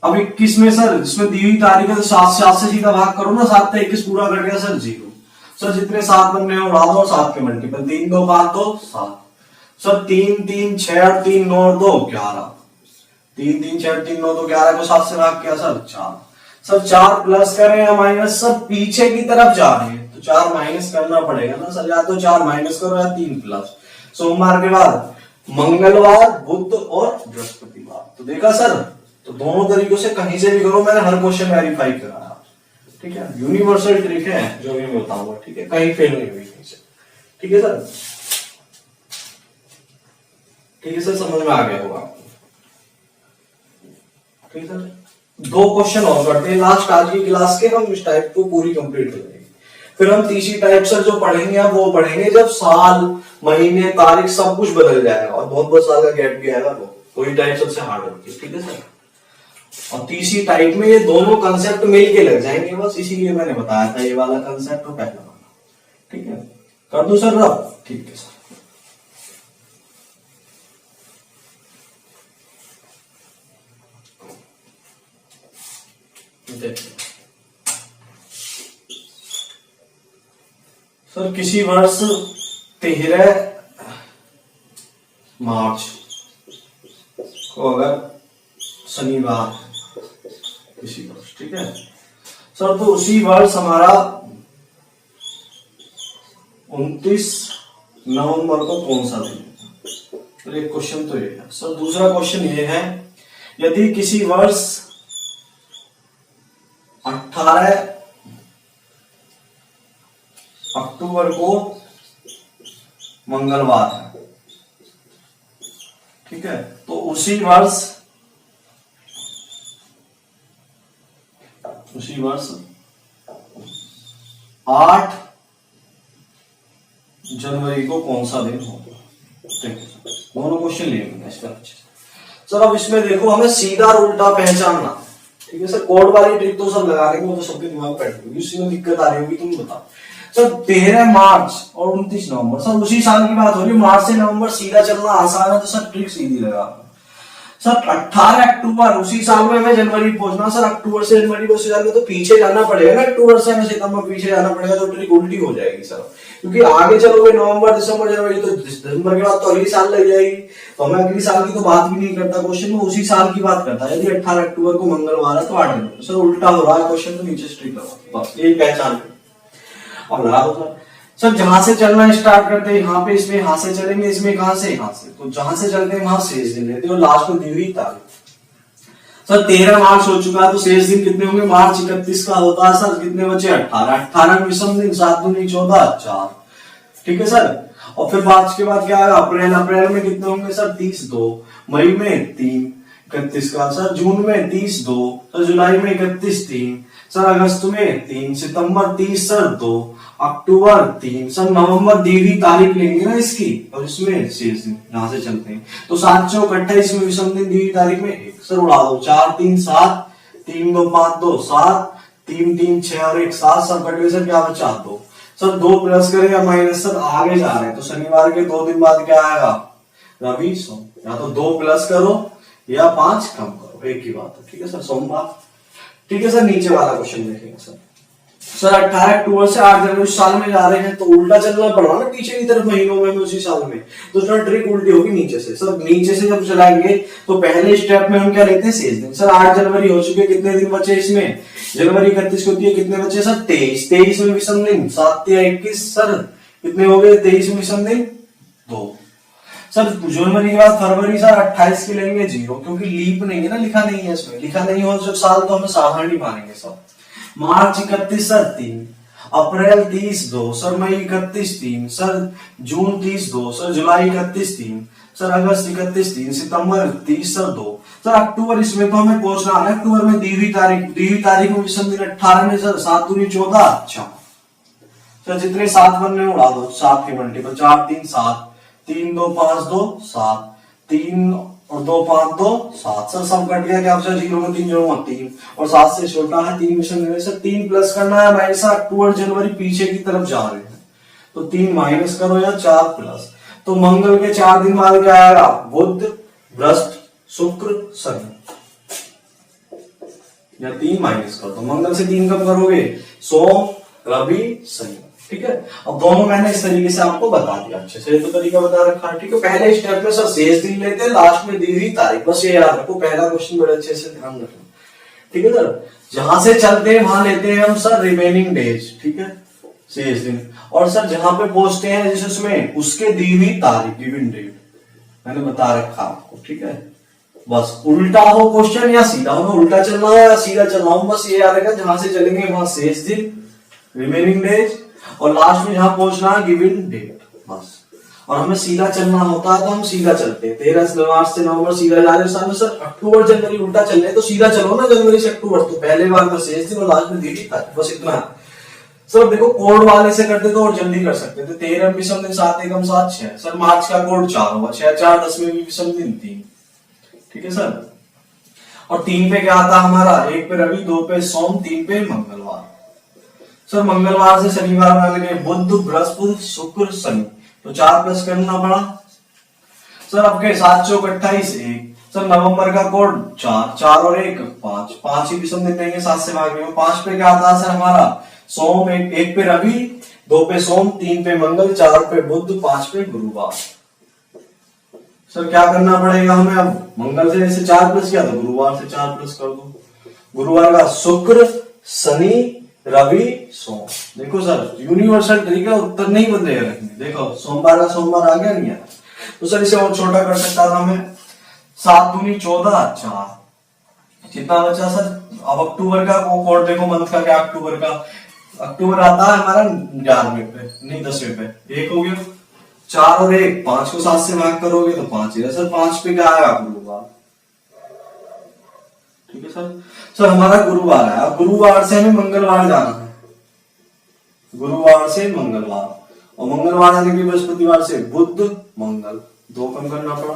A: अब 21 में सर, इसमें दी हुई तारीख है तो 7 से सीधा भाग करो ना, 7 से 21 पूरा कट गया सर 0। सर जितने 7 बनने हैं उड़ा दो और 7 के मल्टीपल, 3 2 5 2 7 सर, 3 3 6 8 3 9 2 11, 3 3 6 3 9 2 11 को 7 से भाग किया सर 4। सर 4 प्लस करें या माइनस, सर पीछे की तरफ जा रहे हैं तो 4 माइनस करना पड़ेगा ना सर, या तो 4 माइनस करो या 3 प्लस। सोमवार के बाद मंगलवार, बुध और बृहस्पतिवार, तो देखा सर, तो दोनों तरीकों से कहीं से भी करो, मैंने हर क्वेश्चन वेरीफाई करा, ठीक है, यूनिवर्सल ट्रिक है जो भी मैं बताऊंगा, ठीक है, कहीं फेल नहीं हुई कहीं से, ठीक है सर, ठीक है सर, समझ में आ गया होगा आपको, ठीक है सर। 2 क्वेश्चन और करते हैं लास्ट आज की क्लास के, हम इस टाइप को पूरी कंप्लीट कर लेंगे, फिर हम तीसरी टाइप सर जो पढ़ेंगे अब वो पढ़ेंगे जब साल, महीने, तारीख सब कुछ बदल जाएगा और बहुत बहुत साल का गैप भी आएगा, वही टाइप सबसे हार्ड होती है, ठीक है सर। और तीसरी टाइप में ये दोनों कंसेप्ट मिल के लग जाएंगे, बस इसीलिए मैंने बताया था ये वाला कंसेप्ट और पहला वाला, ठीक है, कर दो सर रब, ठीक है सर। सर किसी वर्ष 13 मार्च को अगर शनिवार किसी वर्ष, ठीक है सर, तो उसी वर्ष हमारा 29 नवंबर को कौन सा दिन है? तो एक क्वेश्चन तो ये है सर। दूसरा क्वेश्चन ये है, यदि किसी वर्ष 18 अक्टूबर को मंगलवार है, ठीक है, तो उसी वर्ष 8 जनवरी को कौन सा दिन होगा? दोनों क्वेश्चन लेंगे इसका। सर अब इसमें देखो, हमें सीधा और उल्टा पहचानना, ठीक है सर। कोड वाली ट्रिक तो सब लगा लेंगे, वो तो सबके दिमाग में बैठ गई, इसी में दिक्कत आ रही होगी, तुम बताओ सर। 13 मार्च और 29 नवंबर, सर उसी साल की बात हो रही है, मार्च से नवंबर सीधा चलना आसान है, तो सर ट्रिक सीधी लगा। सर 18 अक्टूबर उसी साल में हमें जनवरी पहुंचना, सर अक्टूबर से जनवरी को साल में तो पीछे जाना पड़ेगा ना, अक्टूबर से हमें सितंबर पीछे जाना पड़ेगा, तो ट्रिक उल्टी हो जाएगी सर, क्योंकि आगे चलोगे नवंबर दिसंबर जनवरी, तो दिसंबर के बाद तो अगली साल लग जाएगी, तो हमें अगली साल की तो बात भी नहीं करता क्वेश्चन में, उसी साल की बात करता है। यदि 18 अक्टूबर को मंगलवार है तो 8 जनवरी, सर उल्टा हो रहा है क्वेश्चन, तो नीचे स्ट्रिक लगा, बस यही पहचान और लगा दो सर। सर जहां से चलना स्टार्ट करते हैं, यहाँ पे इसमें यहां से चलेंगे, इसमें कहां से, यहाँ से, तो जहां से चलते हैं वहां शेष दिन लेते हैं और लास्ट में दी हुई तारीख। सर 13 मार्च हो चुका है, तो शेष दिन कितने होंगे? मार्च 31 का होता है सर, कितने बचे? 18 विषम दिन, 7 दूनी 14 4, ठीक है सर। और फिर मार्च के बाद क्या आएगा? अप्रैल में कितने होंगे सर? 30 2, मई में 3 31 का सर, जून में 30 2 सर, जुलाई में 31 3 सर, अगस्त में 3, सितंबर 30 सर 2, अक्टूबर 3 सर, नवंबर दी हुई तारीख लेंगे ना इसकी, और इसमें शेष दिन यहां से चलते हैं, तो 7 चौक 28 में विषम दिन दी हुई तारीख में 1 सर, उड़ा दो, 4 3 7, 3 2 5 2 7, 3 3 6 और 1 7 सर, कट गए सर, क्या बचा? 2 सर। 2 प्लस करें या माइनस, सर आगे जा रहे हैं, तो शनिवार के 2 दिन बाद क्या आएगा? रवि सोम, या तो 2 प्लस करो या 5 कम करो, एक ही बात है, ठीक है सर, सोमवार, ठीक है सर। नीचे वाला क्वेश्चन देखेंगे सर। सर 18 अक्टूबर से 8 जनवरी उस साल में जा रहे हैं, तो उल्टा चलना पड़ा ना पीछे की तरफ महीनों में उसी साल में, तो सर ट्रिक उल्टी होगी नीचे से। सर नीचे से जब चलाएंगे तो पहले स्टेप में हम क्या लेते हैं? शेष दिन। सर 8 जनवरी हो चुके, कितने दिन बचे इसमें? जनवरी 31 होती है, कितने बचे सर? 23 23 में विषम दिन, 7 या 21 सर, कितने हो गए? 23 में विषम दिन 2 सर। जनवरी के बाद फरवरी सर 28 के लेंगे 0, क्योंकि लीप नहीं है ना, लिखा नहीं है इसमें, लिखा नहीं हो जो साल तो हमें साधारण ही मानेंगे सब। मार्च 31 सर 3, अप्रैल 30 2 सर, मई 31 3 सर, जून 30 2 सर, जुलाई 31 3 सर, अगस्त 31 3, सितंबर 30 सर 2 सर, अक्टूबर इसमें तो हमें पहुंचना है, अक्टूबर में दी हुई तारीख में विषम दिन 18 में सर, 7 दूनी 14 अच्छा सर, जितने 7 बनने उड़ा दो, 7 के मल्टीपल, 4 3 7, 3 2 5 2 7, 3 और 2 5 2 7 सर सब कट गया, क्या बचा 0 में 3 0 में 3 और 7 से छोटा है 3 विषम देने से 3 प्लस करना है माइनस, अक्टूबर जनवरी पीछे की तरफ जा रहे हैं तो 3 माइनस करो या 4 प्लस, तो मंगल के 4 दिन बाद क्या आएगा, बुध बृहस्पति शुक्र शनि, या 3 माइनस करो तो मंगल से 3 कब करोगे, सोम रवि शनि, ठीक है। अब दोनों मैंने इस तरीके से आपको बता दिया, अच्छे से तो तरीका बता रखा है, ठीक है। पहले स्टेप में सर शेष दिन लेते हैं, लास्ट में दी हुई तारीख, बस ये याद रखो, पहला क्वेश्चन बड़े अच्छे से ध्यान रखना, ठीक है सर। जहां से चलते हैं वहां लेते हैं हम सर रिमेनिंग डेज, ठीक है, शेष दिन, और सर जहां पे पहुंचते हैं जिस उसमें उसके दी हुई तारीख, गिवन डेट मैंने बता रखा आपको, ठीक है। बस उल्टा हो क्वेश्चन या सीधा हो, उल्टा चलना हो या सीधा चलना हो, बस ये याद रखा, जहां से चलेंगे वहां शेष दिन रिमेनिंग डेज, और लास्ट में जहां पहुंचना है गिवन डेट, बस। और हमें सीधा चलना होता है तो हम सीधा चलते हैं, 13 मार्च से नवंबर सीधा जा रहे हैं सर, अक्टूबर जनवरी उल्टा चल रहे तो सीधा चलो ना, जनवरी से अक्टूबर, तो पहले बार में शेष दिन और लास्ट में दी थी, बस इतना है सर। देखो कोड वाले से करते तो और जल्दी कर सकते थे, 13 विषम दिन 7 एकम 7 6 सर, मार्च का कोड 4 होगा, 6 4 10 में भी विषम दिन 3, ठीक है सर। और 3 पे क्या आता हमारा, 1 पे रवि, 2 पे सोम, 3 पे मंगलवार सर, मंगलवार से शनिवार में लगे बुध बृहस्पति शुक्र शनि, तो 4 प्लस करना पड़ा सर। आपके 7 चौक 28 1 सर, नवंबर का कोड 4 4 और 1 5 5 ही विषम दिन देंगे, 7 से भाग में 5 पे क्या आता है सर हमारा, सोम, 1 पे रवि, 2 पे सोम, 3 पे मंगल, 4 पे बुध, 5 पे गुरुवार सर। क्या करना पड़ेगा हमें, अब मंगल से जैसे 4 प्लस किया तो गुरुवार से 4 प्लस कर दो, गुरुवार का शुक्र शनि रवि सोम, देखो सर यूनिवर्सल तरीका, उत्तर नहीं बदलेगा, देखो सोमवार का सोमवार आ गया नहीं आया, तो सर इसे और छोटा कर सकता था मैं, 7 दूनी 14 4, कितना बचा सर। अब अक्टूबर का कोड देखो, मंथ का क्या, अक्टूबर का, अक्टूबर आता है हमारा 11वें पे, नहीं 10वें पे, 1 हो गया, 4 और 1 5 को 7 से भाग करोगे तो 5 ही सर, 5 पे क्या आएगा गुरुवार, ठीक है सर। सर हमारा गुरुवार आया, गुरुवार से हमें मंगलवार जाना है, गुरुवार से मंगलवार, और मंगलवार आने के बृहस्पतिवार से बुध मंगल, 2 कम करना पड़ा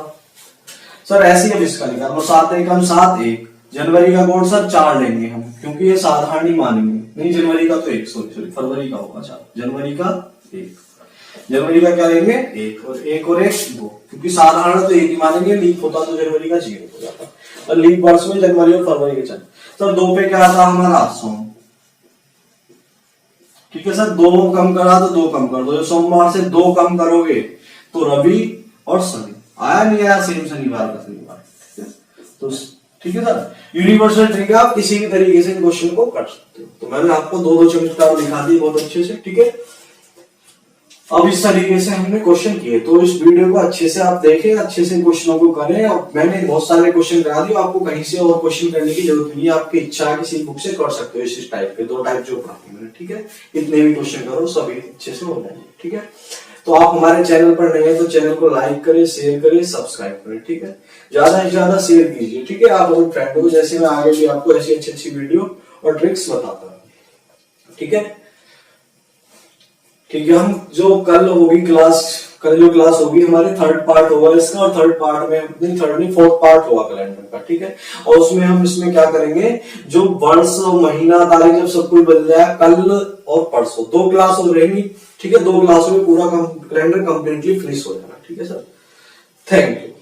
A: सर। ऐसे ही अब इसका निकालो, 7 एकम 7 1, जनवरी का कोड सर 4 लेंगे हम, क्योंकि ये साधारण ही मानेंगे, नहीं जनवरी का तो 1 सॉरी फरवरी का होगा 4, जनवरी का 1, जनवरी का क्या लेंगे 1 और 1 2, क्योंकि साधारण तो 1 ही मानेंगे, लीप होता तो जनवरी का 0 हो जाता, और लीप वर्ष में जनवरी और फरवरी के चल सर। 2 पे क्या आता हमारा सोम, ठीक है सर, 2 कम करा तो 2 कम कर दो, सोमवार से 2 कम करोगे तो रवि और शनि, आया नहीं आया सेम शनिवार का शनिवार, ठीक है। तो ठीक है सर, यूनिवर्सल तरीका आप किसी भी तरीके से क्वेश्चन को कर सकते हो, तो मैंने आपको 2 चमत्कार दिखा दिए बहुत अच्छे से, ठीक है। अब इस तरीके से हमने क्वेश्चन किए, तो इस वीडियो को अच्छे से आप देखें, अच्छे से क्वेश्चनों को करें, और मैंने बहुत सारे क्वेश्चन करा दिए, आपको कहीं से और क्वेश्चन करने की जरूरत नहीं है, आपकी इच्छा है किसी बुक से कर सकते हो, इस टाइप के 2 टाइप जो पढ़ाए मैंने, ठीक है। इतने भी क्वेश्चन करो सभी अच्छे से हो जाएंगे, ठीक है। तो आप हमारे चैनल पर नए हैं तो चैनल को लाइक करें, शेयर करें, सब्सक्राइब करें, ठीक है। ज्यादा से ज्यादा शेयर कीजिए, ठीक है, आप अपने फ्रेंडों को, जैसे मैं आगे भी आपको ऐसी अच्छी वीडियो और ट्रिक्स बताता हूँ, ठीक है। ठीक है, हम जो कल होगी क्लास, कल जो क्लास होगी हमारे 3rd पार्ट होगा इसका, और 3rd पार्ट में नहीं 3rd नहीं 4th पार्ट होगा कैलेंडर का, ठीक है। और उसमें हम इसमें क्या करेंगे, जो वर्ष महीना तारीख जब सब कुछ बदल जाए, कल और परसों 2 क्लास हो रहेंगी, ठीक है। 2 क्लासों में पूरा कैलेंडर कंप्लीटली फिनिश हो जाएगा, ठीक है सर। Thank you.